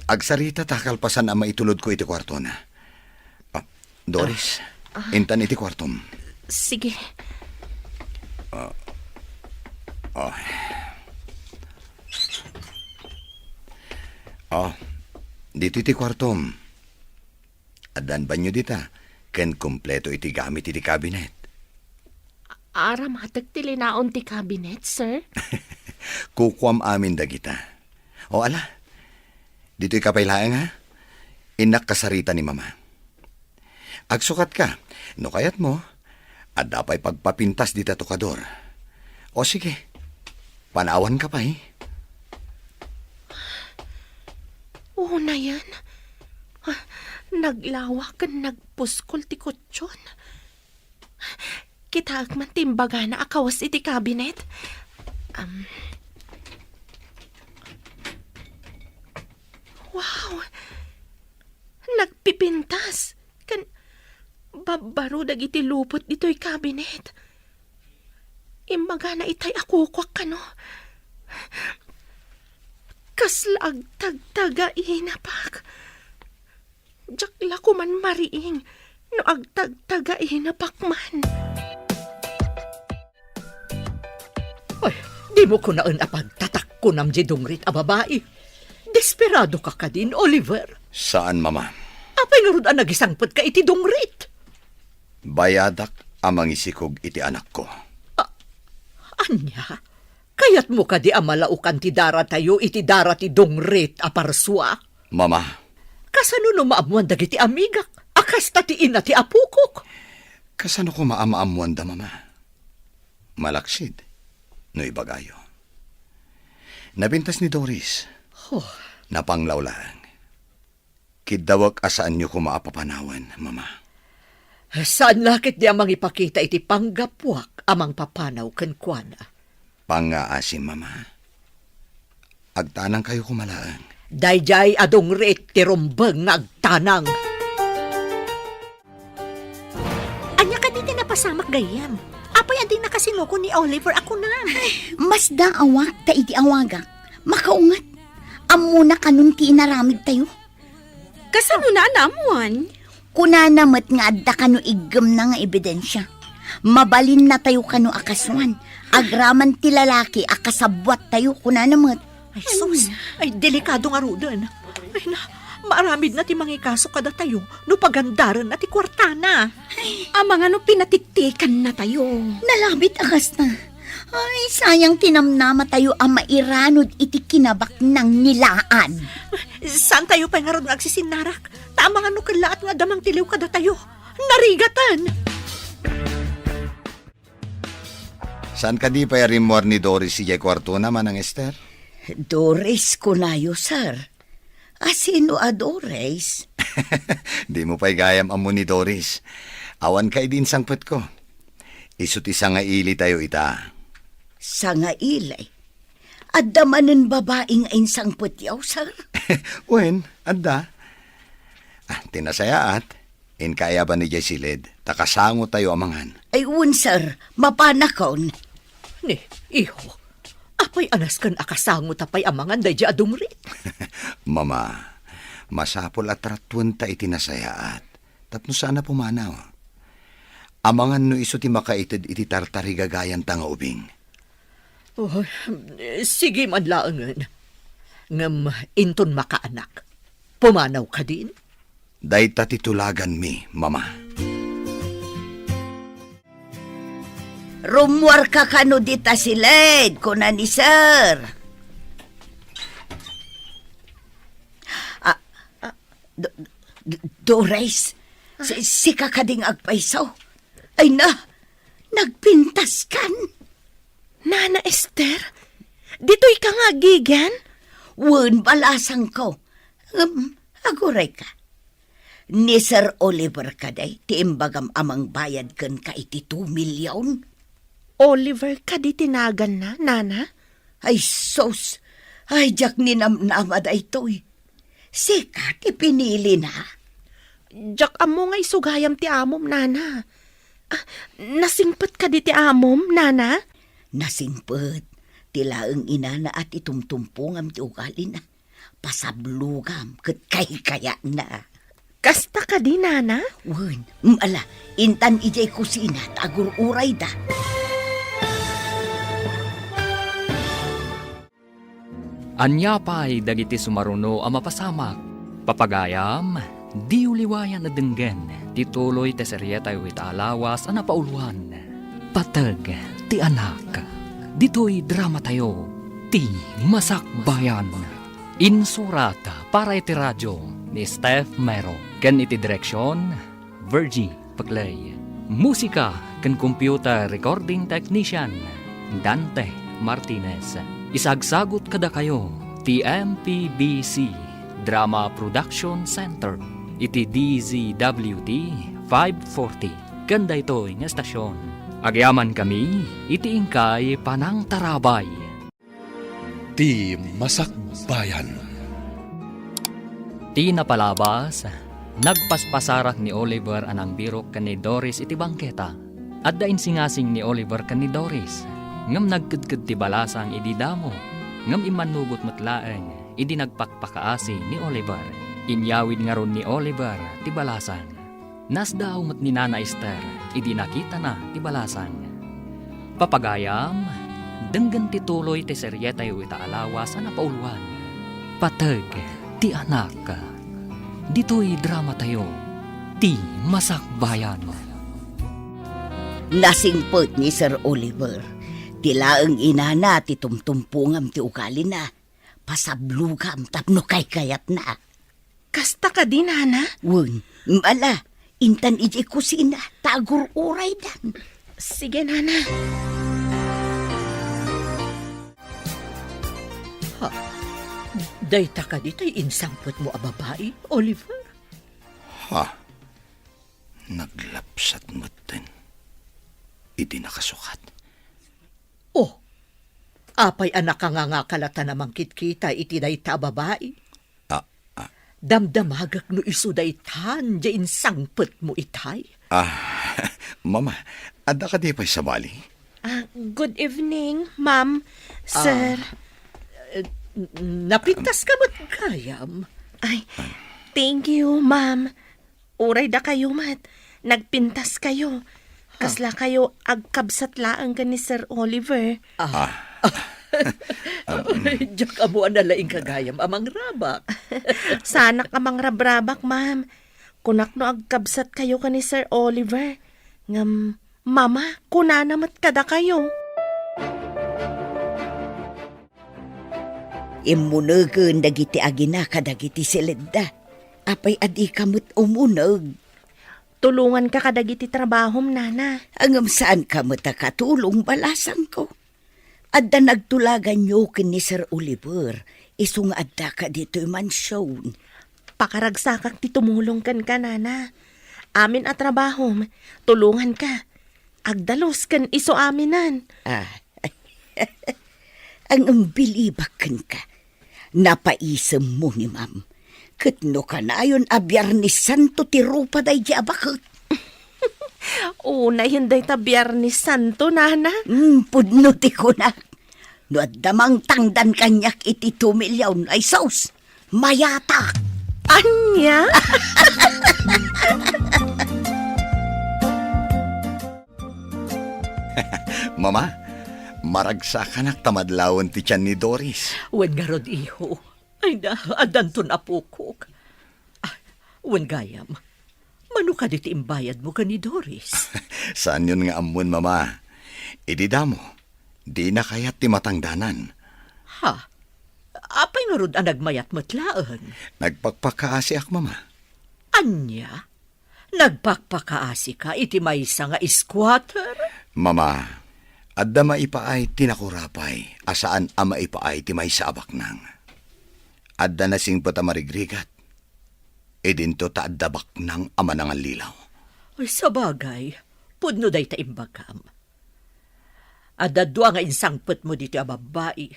Agsarita takalpasan ang maitulod ko iti kwarto na. Doris, intan iti kwartom. Sige. Dito iti kwartom. Adan banyo dita, ken kompleto iti gamit iti kabinet. Aram hatag tilinaon ti cabinet, sir? Kukwam amin dagita. O ala, dito'y kapailaang ha? Inak kasarita ni mama. Agsukat ka, no kayat mo, at dapay pagpapintas dita tokador. O sige, panawan ka pa Oo na yan. Naglawak kan nagpuskol ti kutsyon. Kita man timbaga na akawas iti kabinet. Wow! Nagpipintas. Kan babaro dagiti lupot dito'y kabinet. Imbaga na itay akukwak ka no. Kaslag tagtaga inapak. Jakla ko man mariing no agtagtaga inapak man. Ay, di mo ko naan apagtatak ko nam dungrit a babae. Desperado ka ka din, Oliver. Saan, mama? Apay nga rod ang nagisangpet ka iti dungrit. Bayadak amang isikog iti anak ko. Anya? Kayat mo ka di amalaukan ti dara tayo iti dara ti dungrit a parswa. Mama. Kasano no maamuan dagiti amigak? Akas ti ina ti apukok. Kasano ko maamaamuan da, mama? Malaksid. No ibagayo. Nabintas ni Doris. Napanglawlaan. Kidawag asaan niyo ko maapapanawan, Mama. Saan lakit di amang ipakita iti panggapwak amang papanaw ken kuana. Pangaasim, Mama. Agtanang kayo kumalaang. Dayjay adong rit ti rumbeng nga agtanang. Anya ka dito napasamak gayam. Apay ading nakasinuko ni Oliver ako na. Mas daawak ta iti awagak. Makaungat. Amuna kanun ti inaramid tayo. Kasano na namuan? Kuna namat nga adda kano igem na nga ebidensya. Mabalin na tayo kano akaswan. Agraman ti lalaki akasabwat tayo kuna namat. Ay sus, ay delikado nga rudan. Ay na, maaramid na ti mangikaso kada tayo no pagandaran na ti kwartana. Amang ano pinatiktikan na tayo. Nalabit akas na. Ay, sayang tinamnama tayo ang mairanod iti kinabak ng nilaan. Saan tayo pa nga ron agsisinarak? Tamang ano kalaat nga damang tiliw kada tayo. Narigatan! Saan ka di pa rimor ni Doris si kwarto naman ang Esther? Doris kunayo, sir. Asino a Doris? Di mo pa'y gayam amo ni Doris. Awan kay din sangpet ko. Isut isa nga ili tayo ita. Sa nga ilay. Adda manen babaeng ainsang putyaw, sir. Wen, adda. Tinasayaat. In kaya ba ni Jaisilid? Takasango tayo amangan. Ay, sir. Mapanakon. Ni, iho. Apay anas kan akasango tapay amangan dayjay adong rit. Mama, masapol at ratwan ta itinasayaat. Tapno sana pumanaw. Amangan no iso ti makaitid iti tartari gagayan tanga ubing. Oh, sige man laangan. Ngam inton makaanak. Pumanaw ka din? Dayta titulagan mi, Mama. Rumwar ka kano dita si Led, kuna ni sir. Doris, si kakading agpaisaw. Ay na, nagpintas kan. Nana Esther, dito'y ka nga gigan? Wen, balasang ko. Aguray ka. Ni Sir Oliver kaday, tiimbagam amang bayad kan ka iti 2 milyon. Oliver ka di tinagan na, Nana? Ay sos, ay jak ninamnama da ito'y. Sika, ti pinili na. Jak amo nga isugayam ti amom, Nana. Nasingpet ka di ti amom, Nana? Nasingpet, tilaang inana at itumtumpungam ti ugali na. Pasablugam, kat kaya na. Kasta ka di, Nana? Wen, ala, intan ijay kusina, tagur-uray da. Anya pa'y dagiti sumaruno ang mapasamak. Papagayam, di uliwayan na denggen. Tituloy te seryetay wita alawas ang napauluan. Patag, ti anak. Dito'y drama tayo, ti masakbayan. Insurata para iti radyo ni Steph Mero. Ken iti direksyon, Virgie Paglay. Musika ken computer recording technician, Dante Martinez. Isagsagot kada kayo, TMPBC Drama Production Center. Iti DZWT 540. Ganda ito nga estasyon. Agyaman kami, iti ingkay Panang Tarabay. Ti Masakbayan. Ti napalabas, nagpaspasarak ni Oliver anang birok kan ni Doris iti bangketa. At dain singasing ni Oliver kan ni Doris. Ngam nagkudkud ti balasang idi damo. Ngam imanugot matlaeng, idi nagpakpakaasi ni Oliver. Inyawid nga ron ni Oliver ti balasang. Nasdaw mat ni Nana Esther, idi nakita na ti balasang. Papagayam, denggan ti tuloy ti seryetay wita alawas na pauluan. Patag, ti anak. Dito'y drama tayo, ti masakbayan. Nasingpot ni Sir Oliver. Tilaang inana ti tumtumpungam ti ugali na. Pasablugam tapno kay kayat na. Kasta ka di, Nana? Wen, ala, intan ijay kusina, tagur-uray dan. Sige, Nana. Dayta ka ditay insangpot mo a babae, Oliver. Ha? Naglapsat mo din. Iti nakasukat. Oh, apay anak ka nga kalata namang kitkita iti dayta babae. Ah, Damdamagak no iso daytan, di insangpot mo itay. Mama, ada ka di pa'y sabali? Good evening, ma'am, sir. Napintas ka mo't kayam. Ay, thank you, ma'am. Uray da kayo, mat. Nagpintas kayo. Kasla kayo agkabsat laang ka ni Sir Oliver. Diyak amo ang nalaing kagayam amang rabak. Sana ka mang rabrabak, ma'am. Kunak no agkabsat kayo ka ni Sir Oliver. Ngam, mama, kunanamat kada kayo. Imunagan dagiti agina kadagiti silid apay adi kamot umunog. Tulungan ka kadagiti trabahom, nana. Angam saan kamot katulong balasang ko. Adda nagtulagan nyo ni Sir Oliver, isung adda ka dito'y mansyon. Pakaragsakak ti tumulong kan ka, nana. Amin at trabahom, tulungan ka. Agdalos kan iso aminan. Ang ambilibakan ka. Napaisem mo ni ma'am. Katno ka na yun a Biyernes Santo ti rupa day di abakot. Una hinday ta Biyernes Santo, nana. Pudno ti ko na. No at damang tangdan kanyak iti 2 milyon ay sauce. Mayata. Anya? Mama, maragsakan tamadlawan ti tiyan ni Doris. Wen nga rod iho. Ay na, adanto na pukok. Wen gayam. Mano ka diti imbayad mo ka ni Doris? Saan yun nga amun, mama? Idida mo, di na kaya't ti matangdanan. Ha? Apay nga rod ang nagmayat matlaan? Nagpagpakaasi ak, mama. Anya? Nagpakpakaasi ka iti maysa nga squatter? Mama, adda maipaay tinakurapay, asaan ama ipaay ti may sabak nang. Adda na sing pata marigrigat, edinto ta adda baknang ama nang lilaw. Ay, sabagay, pudno day ta imbagam. Adda dua nga insangpet mo dito a babae,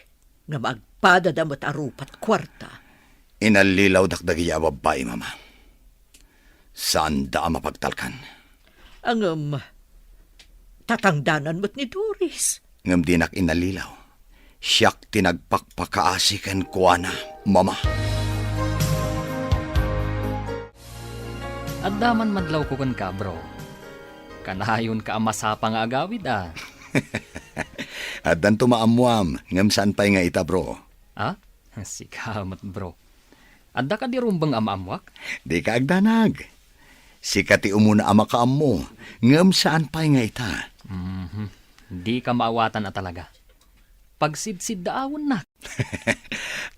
nga magpadadamot arupat kwarta. Inalilaw dakdagi a babae, mama. Saan da mapagtalkan? Ang tatangdanan mo't ni Doris. Ngam dinak inalilaw. Siyak tinagpakpakaasikan kuana, mama. At daman madlaw ko kan ka, bro. Kanayon ka amasapa nga agawid, At dan tumaamuam, ngam saan pa'y nga ita, bro? Sikamat, bro. Adda ka di rumbang amaamwak? Di ka agdanag. Sikati umuna ama ka mo, ngam saan pa'y nga ita. Di ka maawatan na talaga. Pagsidsid daawon na.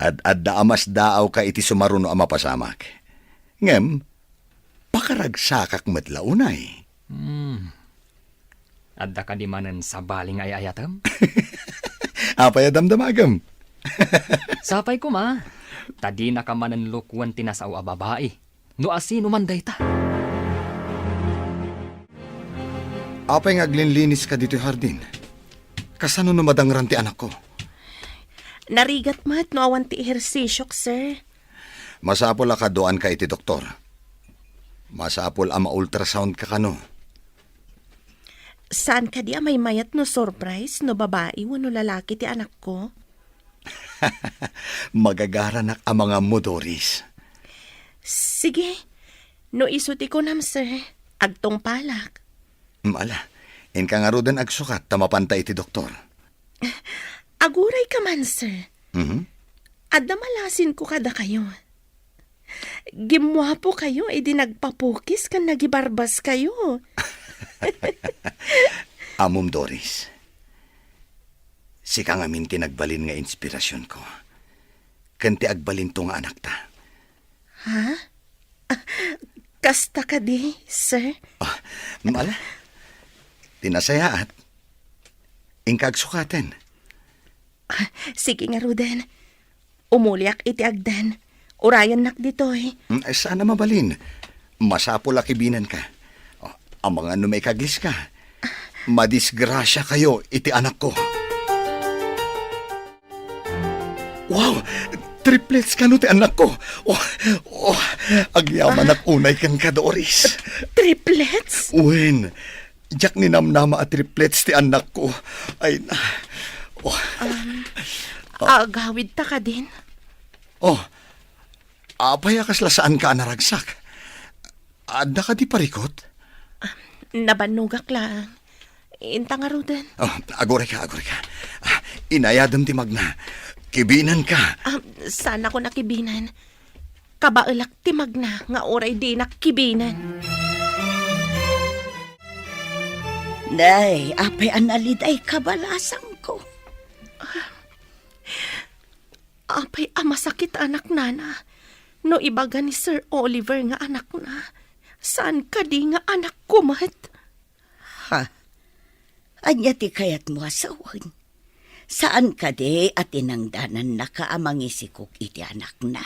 At da amas daaw ka iti sumaruno ama pasamak. Ngem, pakaragsakak matlaunay. Adda ka di manen sa baling ay ayatam? Apay adamdamagam. Sapay ko ma. Tadi na ka manen lukwan tinasaw a babae. No asino man dayta. Apay ngaglinlinis ka dito hardin. Kasano na madangran ti anak ko? Narigat mat no awan ti ehersisyok, sir. Masapol ka doan ka iti doktor. Masapol ama ultrasound ka kano. Saan ka di may mayat no surprise no babae wano lalaki ti anak ko? Magagaranak ang mga modoris. Sige, no isuti ko nam, sir. Agtong palak. Mala, in ka nga rodan agsukat tamapantay iti doktor. Aguray ka man, sir. Adda malasin ko kada kayo. Gimwapo kayo, edi nagpapukis kan nagibarbas kayo. Amom Doris, si kang amin tinagbalin nga inspirasyon ko. Kanti agbalin to nga anak ta. Ha? Kasta ka di, sir? Mala, tinasayaat. Ingkag sukaten. Sige nga, Ruden. Umulyak iti agdan. Urayan nak ditoy. Sana mabalin. Masapol akibinan ka. Ang mga may kaglis ka. Madisgrasya kayo, iti anak ko. Wow! Triplets ka no, ti anak ko. Agyaman at unay kan ka, Doris. Triplets? Uwin, jak ninamnama at triplets ti anak ko. Ay na. Agawid ta ka din. Apay akasla saan ka naragsak? Adda ka di parikot? Nabanugak lang. Inta nga rudan. Agore ka. Inayadam ti magna. Kibinan ka. Sana ko nakibinan. Kabailak ti magna nga oray di nakibinan. Day, apay analid ay kabalasang ko. Apay masakit anak nana. No ibaga ni Sir Oliver nga anak na. Saan ka di nga anak ko mat? Anya ti kayat mo asawan. Saan ka di at inangdanan na kaamangisikok iti anak na?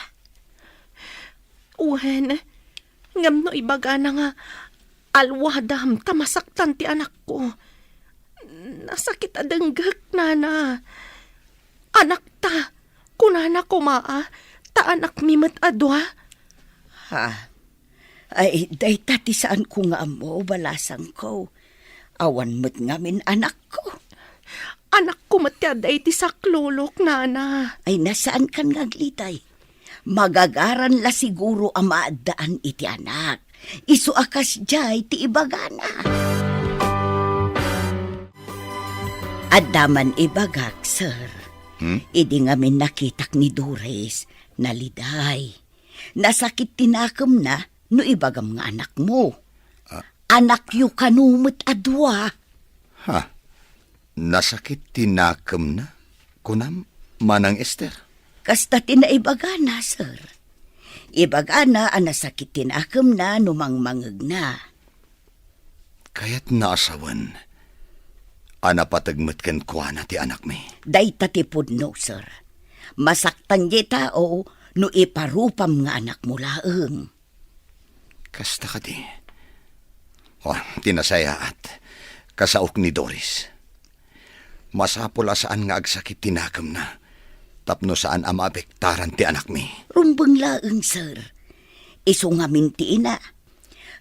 Uwen, ngam no ibaga na nga alwadam tamasaktan ti anak ko. Nasakit adenggak nana. Anak ta, kunana ko maa, ta anak mimet adwa. Ay, day tati saan ko nga mo, balasang ko. Awan mo't ngamin anak ko. Anak ko matyaday ti saklolok, nana. Ay, nasaan kan ngaglitay? Magagaran la siguro ang maadaan iti anak. Isu akas jay ti ibagana. Adaman ibagak, sir. Idi ngamin nakitak ni Doris, naliday. Nasakit tinakam na, no ibagam nga anak mo. Anak yu kanumot adwa. Nasakit tinakam na? Kunam, manang Esther? Kasta tinaibagana, sir. Ibagana ang nasakit tinakam na numang mangag na. Kaya't naasawan. Anapatagmat kan kuana ti anak mi. Day tatipod no, sir. Masaktan di tao no iparupam nga anak mo laeng. Kasta ka di. Tinasaya at kasaok ni Doris. Masapula saan nga agsakit tinakam na. Tapno saan ang maapektaran ti anak mi. Rumbang laeng, sir. Iso nga minti ina.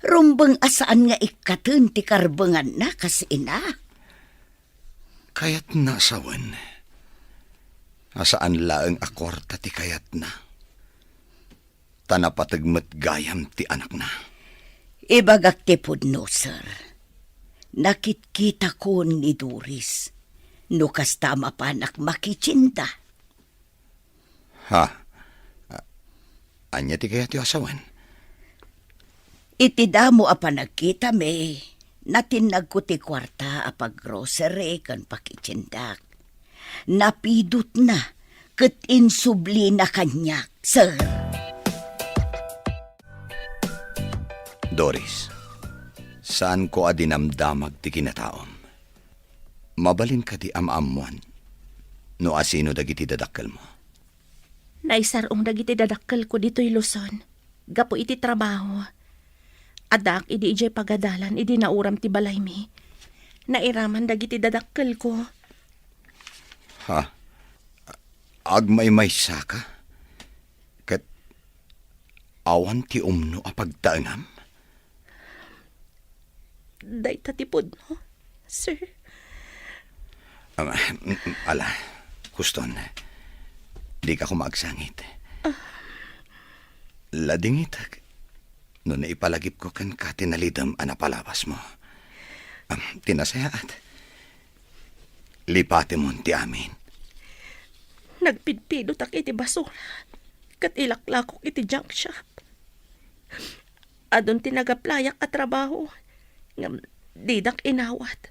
Rumbang asaan nga ikatun ti karbangan na kas ina. Kayat nasawan. Asaan laeng akorta ti kayat na. Tanapatagmat gayam ti anak na. Ibagak tipod no, sir. Nakitkita ko ni Doris. No kasta mapanak makichinta. Anya ti kayat yu asawan? Itidamo apa nagkita me. Natinag ko ti kwarta apag grocery kan pakichindak. Napidot na ket insubli na kanyak, sir. Doris, saan ko adinamdamag ti kinataom? Mabalin ka di amamuan. No asino dagiti dadakkel mo? Naisarong dagiti dadakkel ko dito'y Luzon. Gapo iti trabaho. Adak, idi ijay pagadalan, idi nauram ti balay mi. Nairaman dagiti dadakkel ko. Agmay saka? Kat awan ti umno apagtaangam? Day tatipod mo, sir. Ala, Huston, di ka kumagsangit. Ladingit, no naipalagip ko kan katinalidam anapalawas mo. Tinasayaat. Lipate mo ti amin. Nagpidpido tak iti basura. Kat ilaklakok iti junk shop. Adon tinagaplayak at trabaho. Ngam didak inawat.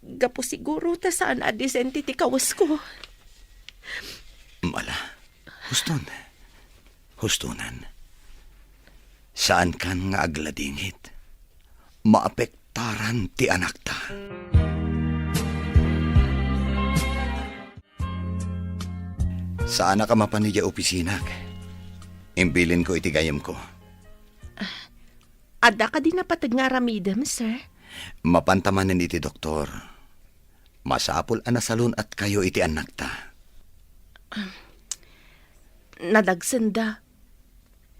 Gapo siguro ta saan adisenti ti kawas ko. Mala, Hustonan. Saan kan nga agladingit? Maapektaran ti anak ta. Saan ka mapanidya opisina? Imbilin ko iti gayam ko. Adda ka din napatag nga aramidem, sir. Mapantamanan iti doktor. Masapol anasalon at kayo iti anak ta. Nadagsenda.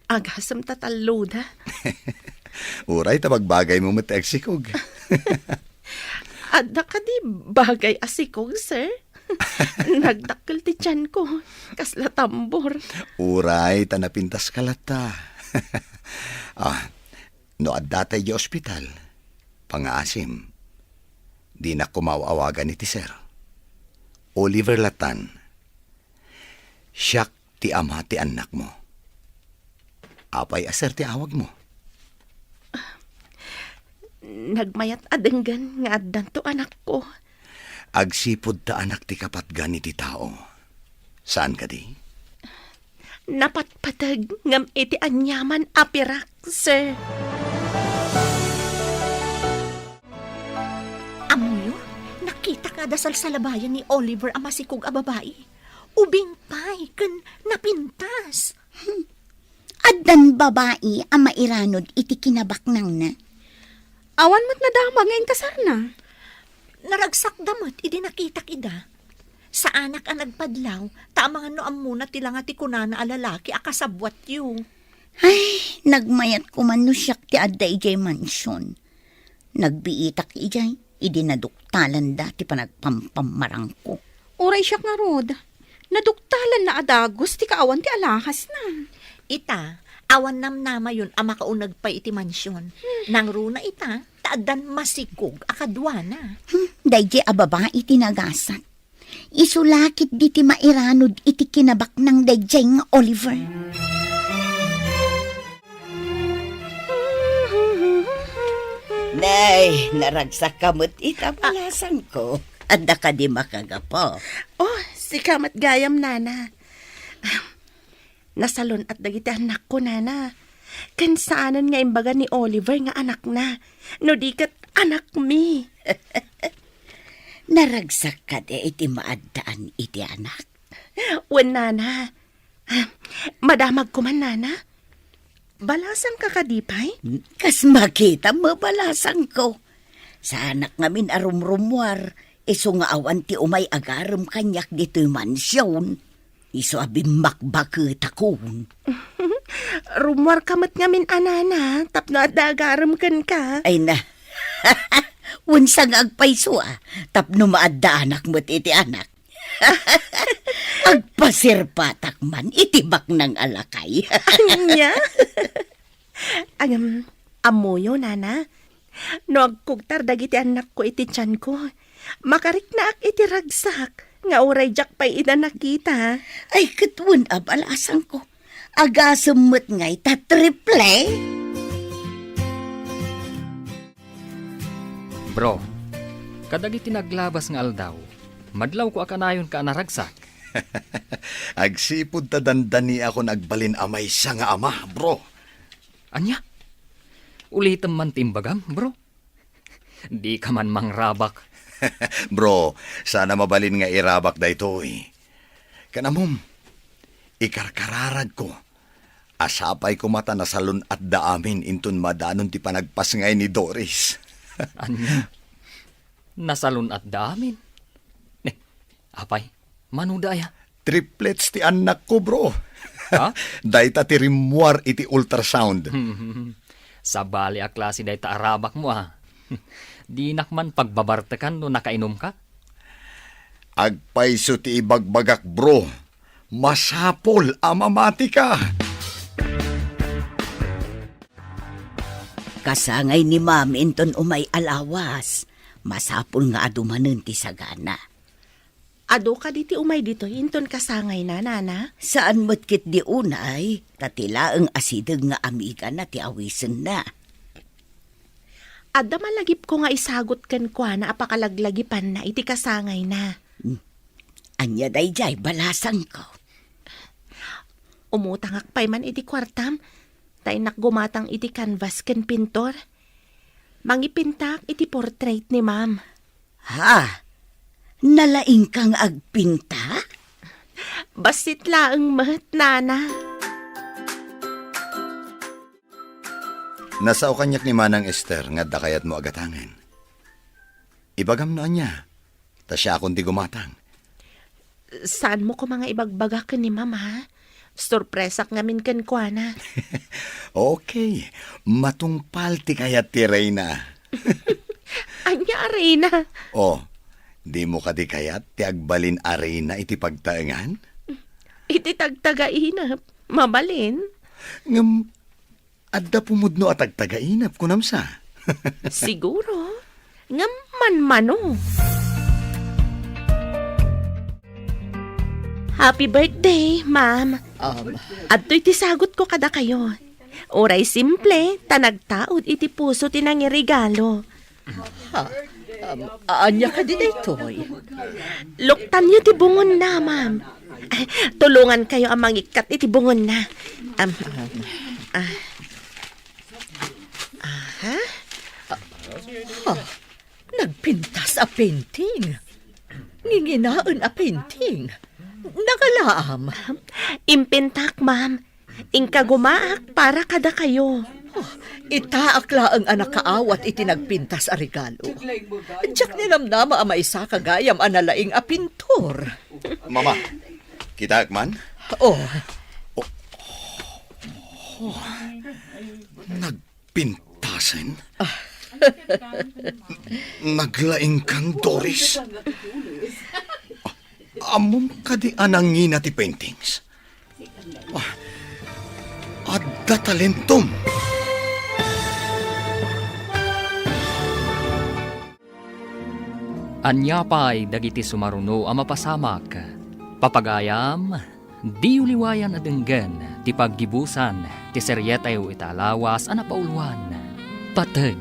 Agasam tatalo da. Uray tabagbagay mo mateksikog. Adda ka di bagay asikog, sir. Nagdakkel ti tiyan ko. Kasla tambor. Uray tanapintas kalata. No adda tayo di ospital. Pangaasim. Di na kumawawagan iti sir. Oliver Latan. Siyak ti ama ti anak mo. Apay aser ti awag mo. Nagmayat adenggan nga addan to anak ko. Agsipod ta anak ti kapatgan iti tao. Saan ka di? Napatpatag ngam iti anyaman apirak, sir. Amuyo, nakita ka dasal sa labayan ni Oliver ang masikog a babae. Ubing pay, kan napintas. Addan babae ang mairanod iti kinabaknang na. Awan mo't nadama ngayon kasar na. Naragsak damot, idi nakitak ida. Sa anak ang nagpadlaw, tamang ano ang muna tila nga ti kunana a lalaki akasabwat yu. Ay, nagmayat ko man no siyak ti adda ijay mansyon. Nagbiitak ijay, idinaduktalan dati panagpampamarang ko. Uray siya nga rod. Naduktalan na adagos ti kaawan ti alahas na. Ita, awan namnama yun ang makaunag pa iti mansyon. Nang runa ita, taadan masikog akadwana. Dayjay a babae tinagasat. Isulakit di ti mairanod iti kinabak ng dayjay nga Oliver. Nay, naragsak kamot ita palasan ko. Adda ka di makagapo. Oh, si kamat gayam, nana. Nasalon at dagiti anak ko, nana. Kansaanan nga imbaga ni Oliver nga anak na. No di kat anak mi. Naragsak ka di iti maaddaan iti anak. Wen, nana. Madamag ko man, nana. Balasan ka kadipay? Kas makita mo balasan ko. Sa anak ngamin arumrumwar. Iso nga awan ti umay agaram kanyak dito mansyon. Iso abim makbakit akon. Rumwar kamat ngamin anana. Tapno at dagaram kan ka. Ay na. Unsang agpaiso tapno maadda anak mo't iti anak. Agpasirpatak man itibak ng alakay. Anya? Amuyo, nana. No agkugtar dagiti anak ko iti tiyan ko. Makarik na ak iti ragsak. Nga oray jak pa'y ina nakita. Ay katun abalasan ko. Agasumot ngay tatriple. Bro, kadagiti naglabas nga aldaw, madlaw ko akanayon ka naragsak. Agsipod ta dandani ako nagbalin amay siya nga ama, bro. Anya? Ulitan man timbagam, bro. Di ka man mangrabak. Bro, sana mabalin nga irabak da ito Kanamom, ikarkararag ko. Asapay ko mata na salon at daamin intun madanon ti panagpasngay ni Doris. Anya? Nasalun at daamin. Apay, manudaya. Triplets ti anak ko, bro. Ha? Dayta ti rimwar iti ultrasound. Sa bali a klase day ta arabak mo Di nakman pagbabartakan no nakainom ka? Agpaiso ti ibagbagak, bro. Masapol amamati ka. Kasangay ni ma'am inton umay alawas. Masapul nga adumanen ti sagana. Ado ka diti umay dito, inton kasangay na, nana. Saan mo't kit di unay, tatila ang asideg nga amiga na ti awisen na. Adda malagip ko nga isagot kan kwa na apakalaglagipan na iti kasangay na. Anya dayjay balasan ko. Umutangak pa'y man iti kwartam, tay nakgumatang iti canvas ken pintor. Mangipintak iti portrait ni ma'am. Ha? Nalaing kang agpinta? Basit laeng mat, nana. Nasao kanyak ni Manang Esther nga dakayat mo agatangan. Ibagam na niya. Ta siya akong di gumatang. Saan mo ko mga ibagbaga ka ni mama? Sorpresak ngamin kan kwa na. Okay, matungpal ti kayat ti Reyna. Anya, Arena. Oh, di mo ka di kayat ti agbalin arena iti pagtaengan? Iti tagtagainap. Mabalin. Ngam, adda pumudno at agtagainap kunamsa. Siguro. Nga man-mano. Happy birthday, ma'am. At to'y tisagot ko kada kayo. Oray simple, tanagtaod iti puso tinangi regalo. Anya ka di daytoy. Luktan niyo ti bungon na, ma'am. Tulungan kayo ang mangikat iti bungon na. Nagpintas a painting. Nginginaan a painting. Nakalaam. Impintak, ma'am. Ingka gumaak para kada kayo. Itaak laang anak kaawat iti nagpintas a regalo. Diyak ninamnama a maisa kagayam analaing a pintor. Mama, kita man? Oh, Nagpintasan? Naglaing kang Doris? Amom ka di anangina ti paintings? Adda talentom! Anya pa'y dagiti sumaruno ang mapasamak. Papagayam, di uliwayan adenggan, ti paggibusan, ti seryetayo italawas ang napauluan. Patag,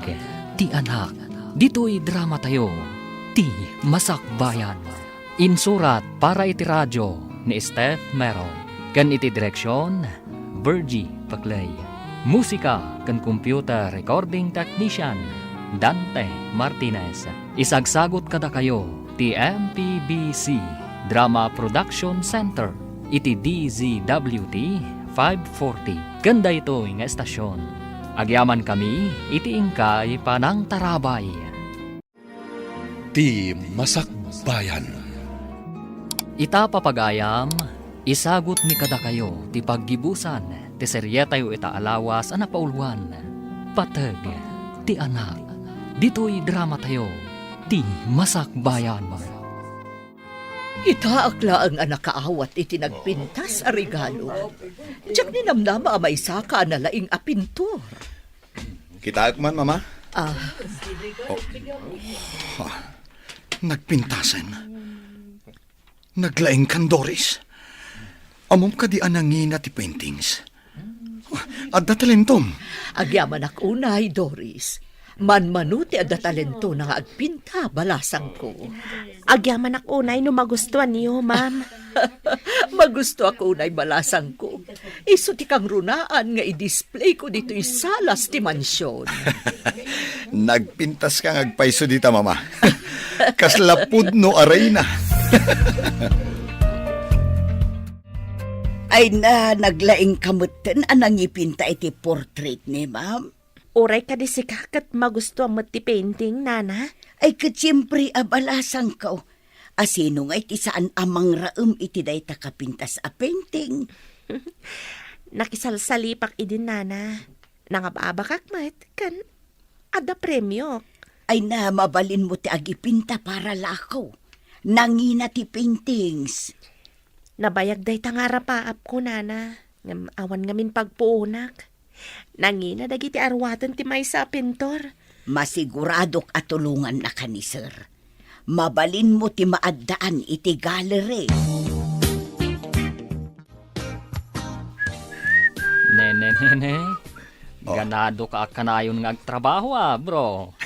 ti anak, dito'y drama tayo, ti masakbayan. Insurat para iti radyo ni Steph Mero. Kan iti direksyon, Virgie Paclay. Musika kan computer recording technician, Dante Martinez. Isagsagot kada kayo ti MPBC Drama Production Center iti DZWT 540. Ganda ito nga estasyon. Agyaman kami iti ingkay panang tarabay. Ti Masakbayan. Ita papagayam, isagot mi kada kayo ti paggibusan ti seryetayo itaalawas ang napauluan. Patag ti anak, dito'y drama tayo, ti masakbayan. itaak laang anak kaawat iti nagpintas a regalo. Diyak ninamnama a maisa ka analaing a pintor. Kita man, Mama? Nagpintasan? Naglaing kang Doris? Amom ka di anangina ti paintings? Adda talentom? Agyaman ak unay, Doris. Manmanuti adda talento na nga agpinta balasang ko. Agyaman ak unay no magustuhan niyo, ma'am. Magusto ako unay balasang ko. Iso ti kang runaan nga i-display ko dito salas ti mansyon. Nagpintas kang agpaiso dita, Mama. Kaslapud no aray na. Ay na, naglaing kamutan anang ipinta iti portrait ni ma'am. Oray ka di si kakat magustuhan mo ti painting, nana. Ay katsiyempre abalasang ko. Asino nga iti saan amang raem iti day takapintas a painting. Nakisalsalipak idin, nana. Nangababakak mat, kan ada premyo. Ay na, mabalin mo ti agipinta para lakaw. Nangina ti paintings. Nabayag day tangara paap ko, nana. Ngam awan ngamin pagpuunak. Nangina dagiti arwatan ti maysa pintor. Masiguradok atulungan na ka ni sir. Mabalin mo ti maaddaan iti gallery. Nene. Ganado ka kanayon nga agtrabaho bro.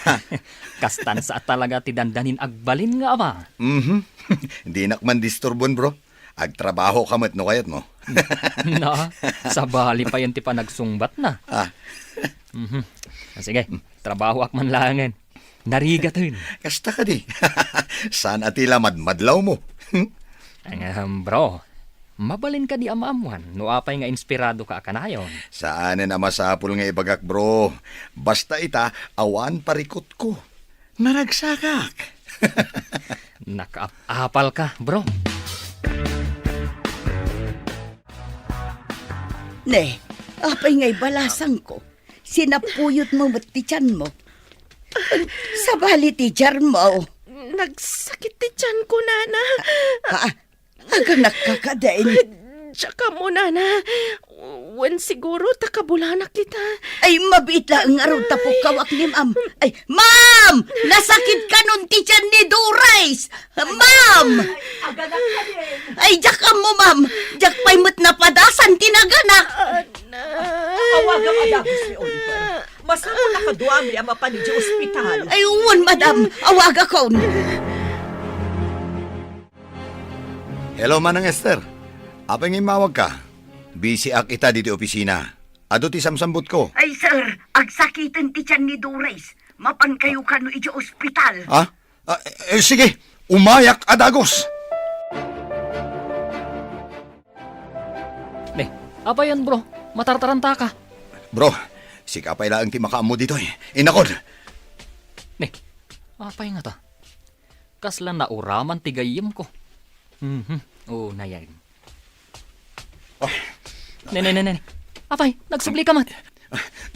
Kastan sa talaga ti dandanin agbalin nga ama. Di nakman disturbon, bro. Agtrabaho ka no kayat mo. Na, sa bali pa yan ti panagsungbat na. Sige, trabaho ak man langan. Narigatin. Kasta ka di. Saan atila madlaw mo? Bro, mabalin ka di amamuan, no apay nga inspirado ka kanayon. Saan na masapul nga ibagak, bro? Basta ita, awan parikot ko. Naragsakak. Nakaapal ka, bro. Ne, apay nga'y balasang ko. Sinapuyot mo mo't ti tiyan mo. Sabali ti jar mo. Nagsakit ti tiyan ko, nana. Aga nakakadain. Tsaka mo, nana. Wen siguro takabulanak kita. Ay, mabit lang ang araw tapok kawak ni ma'am. Ay, ma'am! Nasakit ka nun ti tiyan ni Doris! Ma'am! Ay, jak ka mo, ma'am. Jak pa'y mo't napadasan tinaganak. Awaga madagos ni Oliver. Masama nakaduami ang mapanid sa ospital. Ay, uwan, madam. Awaga ko. Hello, Manang Esther. Apay nga mawag ka. Busy ak ita dito opisina. Ado ti samsambot ko. Ay, sir. Agsakitan ti tiyan ni Doris. Mapan kayo ka no iti ospital. Ha? Sige, umayak adagos. Apa yan, bro? Matartaranta ka. Bro, si kapay lang ti makaamo dito eh. Inakod. Apay nga ta? Kaslan na uraman tigayim ko. Oo, nayan. Ne. Apay, nagsubli ka mat.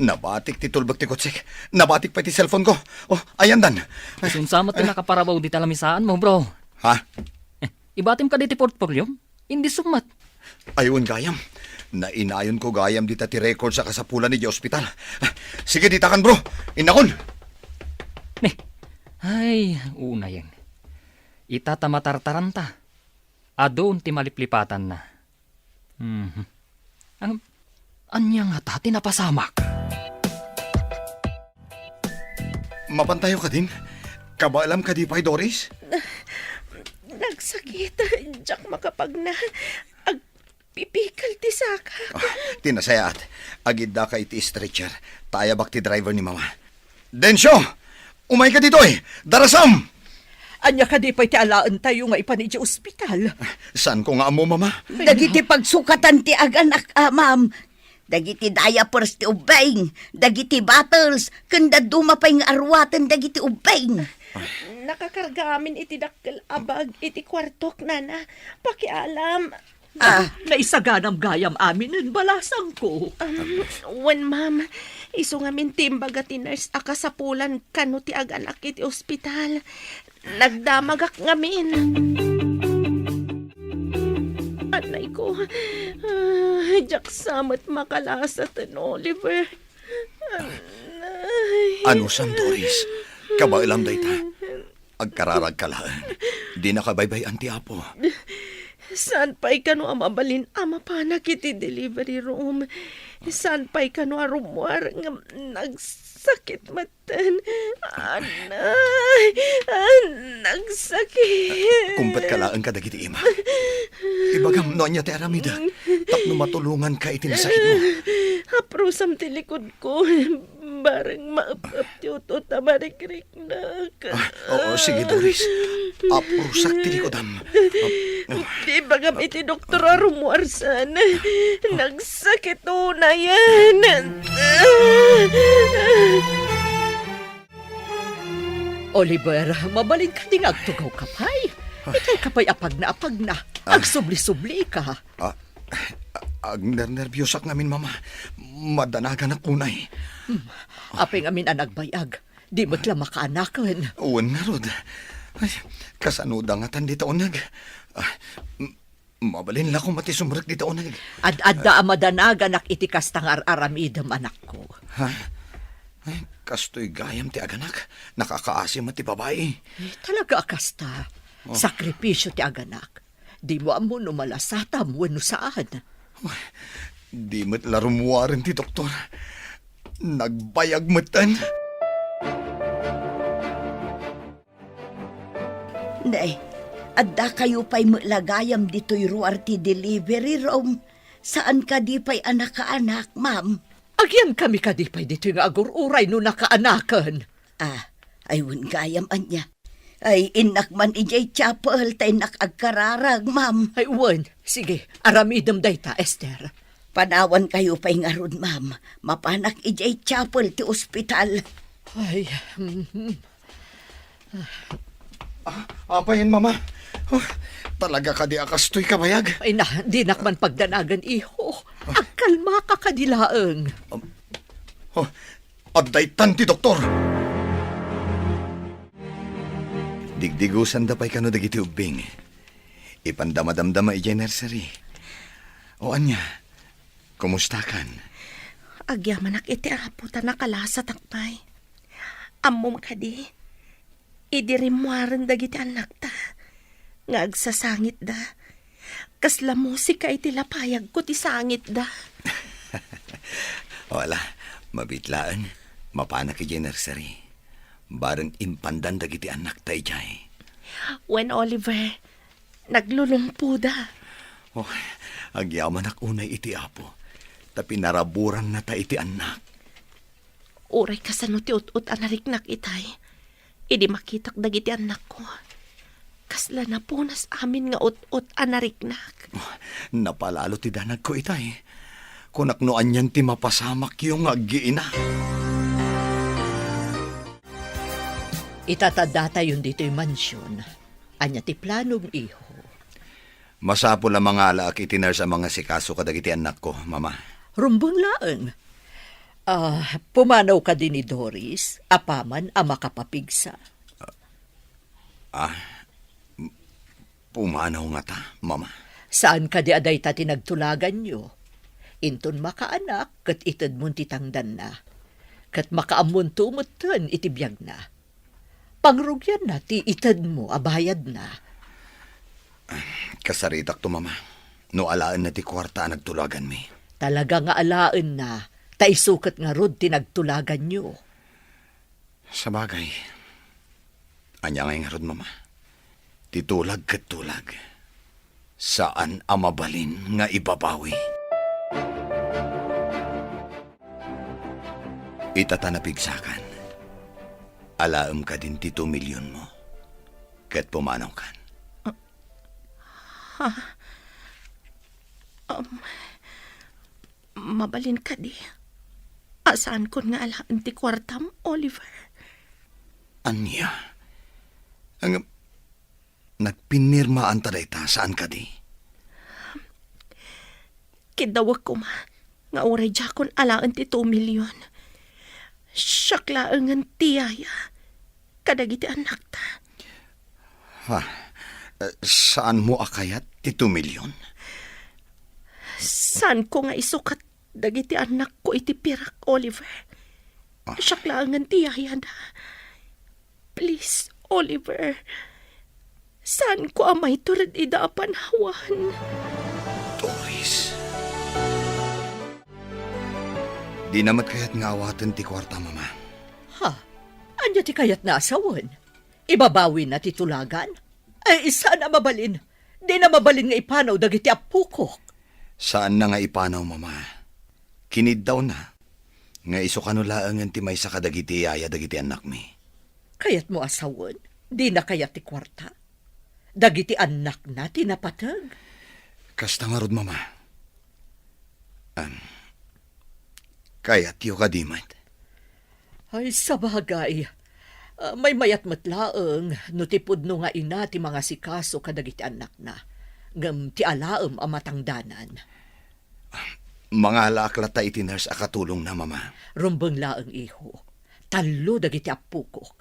Nabatik ti tulbag ti kotsik. Nabatik pa ti cellphone ko. Oh, ayan dan. Sunsamat ka nakaparabaw di talamisaan mo, bro. Ha? Ibatim ka di ti portfolio? Hindi sumat. Ayun, gayam. Nainayon ko gayam dita ti record sa kasapulan ni di ospital. Sige, ditakan bro. Inakon. Ay, una yan. Itatamatartaranta. Adon ti maliplipatan na. Anya nga ta, tinapasamak. Mapantayo ka din? Kabaalam ka di pa'y Doris? Nagsakit. Diyak makapag na. Agpipikal ti saka. Tinasayaat. Agid da ka iti stretcher. Tayabak ti driver ni mama. Densyo! Umay ka dito eh! Darasam! Anya ka di pa'y ti alaan tayo nga ipanid sa ospital. Saan ko nga amo, mama? Dagiti pagsukatan ti aganak, ma'am. Dagiti diapers ti ubeng. Dagiti bottles. Kanda dumapay nga arwatan dagiti ubeng. Nakakarga amin iti dakkel abag iti kwartok, nana. Pakialam. Naisaganam gayam amin ng balasang ko. When ma'am, iso nga min timbaga ti nurse akasapulan kano ti aganak iti ospital. Nagdamagak ngamin. Anay ko, jak samat makalasat an Oliver. Anay. Ano sam, Doris? Kabailam day ta. Agkararag kalaan. Di nakabaybay anti apo. Saan pa'y kano ang mabalin ama panak iti delivery room? Saan pa'y kano arumwar nga nagsakit matan? Anay, nagsakit. Kumpat kalaan ka dagiti ima. Ibagam no niya ti aramida. Tapno matulungan ka itinasakit mo. Aprosam ti likod ko. Barang maap-ap ti utot na marikrik na. Oo, sige Doris. Aprusak ti likodam. Di bagam iti doktor arumuarsan. Nagsakit na yan. Oliver, mabalin ka ding agtugaw kapay. Itay kapay apag na. Agsubli-subli ka. Agner-nervyosak ngamin, mama. Madanagan ako na eh. Apeng amin ang nagbayag. Di mo't lang makaanakan. Uwan nga, Rod. Ay, kasanuda nga tan dito unag. Mabalin lang kung mati sumurek dito unag. Ad-adda amadanagan ak itikas tangar aramidam anak ko. Ha? Ay, kastoy gayam ti aganak. Nakakaasim at ti babae. Talaga akasta. Sakripisyo ti aganak. Di mo amo no malasatam wano saan. Di mo't larumuwarin ti doktor. Nagbayag matan. Nay, adda kayo pa'y lagayam dito'y ruar ti delivery room. Saan ka di pa'y anak-anak, ma'am? Agyan kami kadipay dito nga agururay no nakaanakan. Ayun gayam anya. Ay, inak man ijay chapel, tay nakagkararag, ma'am. Ay, wan. Sige, aramidam dayta, Esther. Panawan kayo pa'y ngarod, ma'am. Mapanak ijay chapel ti ospital. Ay, Apayin, mama. Oh, talaga ka di akastoy kabayag. ay na, di nakman pagdanagan, iho. Agkalma ka kadilaeng. Oh, abdaytan ti doktor. Digdigusan da pa'y kano dagiti ubing. Ipandamadamdama ijay nursery. O anya, kumusta kan? Agyamanak iti apo ta nakalasa takpay. Ammom kadi. Idirimuaran dagiti anak ta. Nga agsasangit da. Kasla musika iti lapayag ko ti sangit da. Wala, mabitlaan. Mapanak ijay nursery. Barang impandan dagiti anak ta ijay. When Oliver, naglulumpo da. Oh, agyaman ak unay iti apo. Tapi naraburan na ta iti anak. Uray ka sa no ti ut-ut anariknak itay. Idi makitak dagiti anak ko. Kasla na punas amin nga ut-ut anariknak. Oh, napalalo ti danag ko itay. Kunak noan yan ti mapasamak yung aggiina. Itatada yun dito yung mansyon. Anya ti planong iho. Masapo la mga alaak itinar sa mga sikaso kadagiti anak ko, mama. Rumbang laeng. Pumanaw ka din ni Doris, apaman ang makapapigsa. Pumanaw nga ta, mama. Saan ka di aday ta tinagtulagan nyo? Inton makaanak, kat itad mo titangdan na. Kat makaamun tumutan itibiyag na. Pangrugyan na, ti itad mo, abayad na. Kasaritak to, mama. No alaan na ti kwarta nagtulagan mi. Talaga nga alaan na, taisukat nga rod tinagtulagan nyo. Sa bagay. Anya nga rod, mama. Titulag kat tulag. Saan amabalin nga ibabawi? Itatanapigsakan. Alaam ka din ti 2 milyon mo. Kat pumanaw kan. Mabalin ka di. Asaan ko nga alaan ti kwartam, Oliver? Anya? Ang nagpinirmaan taday ta, saan ka di? Kidawag ko ma. Nga uray jakon alaan ti 2 milyon. Syaklaangan tiyaya. Kadagiti anak ta. Saan mo akayat ti 2 milyon? Saan ko nga isukat dagiti anak ko iti pirak, Oliver? Syaklaangan tiyaya na. Please, Oliver. Saan ko amay turad ida panhawan? Doris. Di namat kayat nga awatan ti kwarta, mama. Ha? Anya ti kayat na asawan? Ibabawin na titulagan? Ay, isa na mabalin. Di na mabalin nga ipanaw dagiti apukok. Saan na nga ipanaw, mama? Kinid daw na. Nga iso kanulaangan ti may sa kadagiti yaya dagiti anak mi. Kayat mo asawan? Di na kayat ti kwarta? Dagiti anak na tinapatag? Kasta nga rod, mama. Kayat yu kadimat. Ay, sabagay. May mayat matlaeng, no tipod no nga ina ti mga sikaso kadagiti anak na. Ngam ti alaem ang matangdanan. Mga alaklata itinars akatulong na, mama. Rumbang laeng iho. Talo dagiti apukok.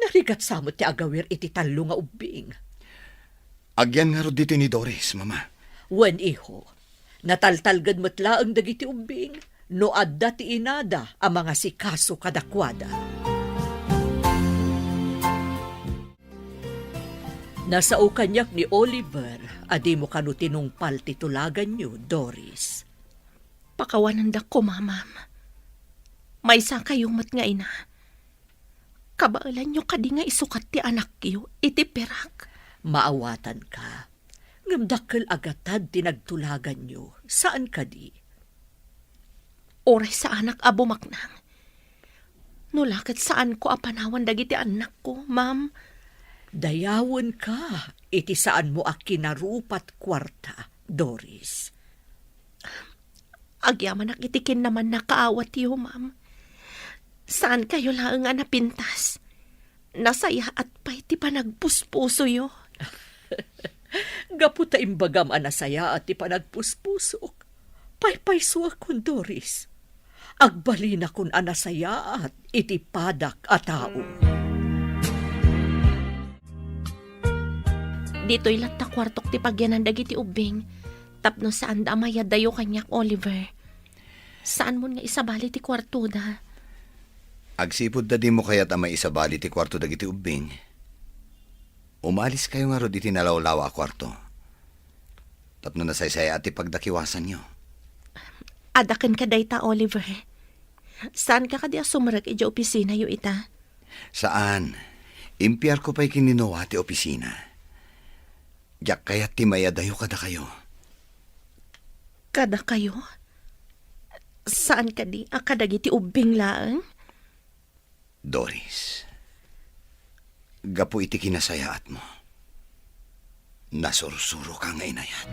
Narigat samot ti agawir iti talo nga ubing. Agyan nga rod dito ni Doris, mama. Wen iho. Nataltalgad matlaeng dagiti ubing. No adda ti inada ang mga sikaso kadakwada. Nasao kanyak ni Oliver, adi mo kanu tinungpal titulagan nyo, Doris. Pakawanan da ko, mamam. May sa kayong mat nga ina. Kabaalan nyo kadi nga isukat ti anak yo, iti perak. Maawatan ka. Ngamdakkel agatad tinagtulagan nyo. Saan kadi? Oray sa anak abumaknang. Nulakat saan ko apanawan dagiti anak ko, ma'am. Dayawon ka, iti saan mo akinarupat kwarta, Doris. Agyaman itikin naman nakaawat yo, ma'am. Saan kayo lang nga napintas? Nasaya at pa'y ti panagpuspuso yo. Gaputa imbagam anasaya at ipanagpuspusok. Paypayso akon, Doris. Agbali na kun anasaya at itipadak a tao. Dito'y latta kwartok ti pagyanan dagiti ubing. Tapno saan da maya dayo kanyak Oliver. Saan mo nga isabali ti kwarto da? Agsipod da di mo kaya't amay isabali ti kwarto dagiti ubing. Umalis kayo nga ro di tinalawlawa a kwarto. Tapno nasaysaya at ipagdakiwasan nyo. Adakan ka dayta, Oliver. Saan ka kadi sumarag iti opisina yo ita? Saan? Impiyar ko pa'y kininoa ti opisina. Diyak kaya't ti mayadayo kada kayo. Kada kayo? Saan ka di akadagiti ubing laang? Doris, gapu iti kinasayaat mo. Nasursuro ka nga inayat.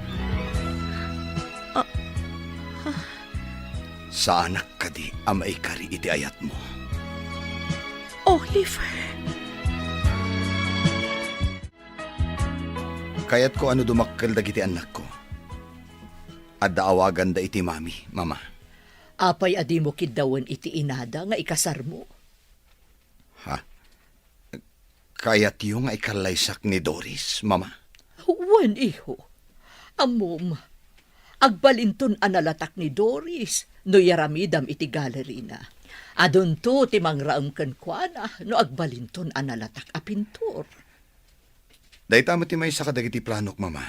Sa anak ka di amay kari iti ayat mo. Oliver. Kaya't ko ano dumakkel dagiti anak ko. At daawagan da iti mami, mama. Apay adi mo kidawan iti inada nga ikasar mo. Ha? Kaya't yung nga ikalaysak ni Doris, mama? Wan iho. Amom, agbalinton analatak ni Doris no yaramidam iti gallery na. Adun to ti mangraam ken kuana no agbalinton analatak a pintor. Day tama ti may sa kadagiti planok, mama.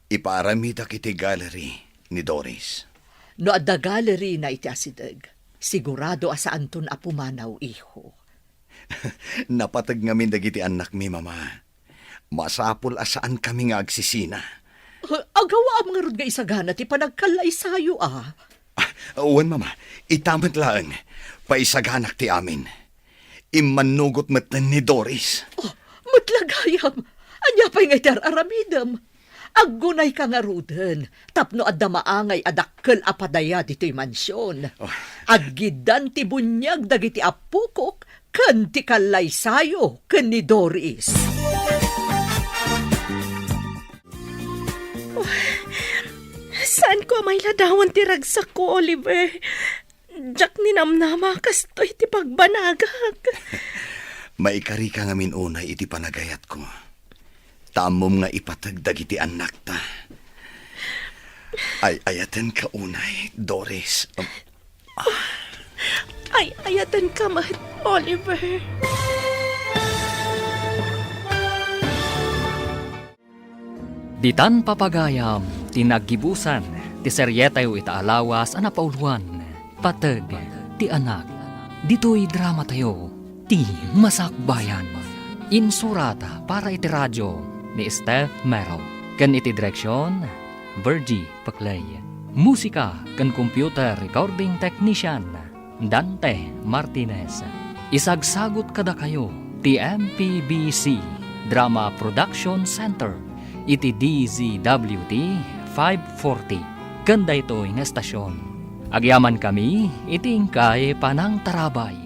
Ipaaramida kiti gallery ni Doris. No adda gallery na iti asideg, sigurado asaan ton apumanaw iho. Napatag ngamin dagiti anak mi, mama. Masapul asaan kami nga agsisina. Agawa ang nga rod nga isagana ti panagkalay sayo ah. Uwan, mama. Itamat lang. Paisaganak ti amin. Imanugot matan ni Doris. Oh, matlagayam. Anya pa'y ngay aramidam. Aggunay ka nga ruden. Tapno adda maangay adakkel apadaya dito'y mansyon. Aggidan ti bunyag dagiti apukok ken ti kalay sayo ken ni Doris. Saan ko may ladawan ti ragsak ko, Oliver? Jack ni namnama kastoy ti pagbanagag. Maikari ka ngamin unay iti panagayat ko. Tamom nga ipatagdag iti anak ta. Ay ayatan ka unay, Doris. Ay ayatan ka mat, Oliver. Ditan papagayam, tinaggibusan, ti seryetayo itaalawas ana pauluan, pateg, ti anak, dito'y drama tayo, ti masakbayan. Insurata para iti radyo ni Steph Merrill. Kan iti direksyon, Virgie Paclay. Musika kan computer recording technician, Dante Martinez. Isagsagot kada kayo, ti MPBC Drama Production Center. Iti DZWT 540. Ganda ito ng estasyon. Agyaman kami, iti ingkay panang tarabay.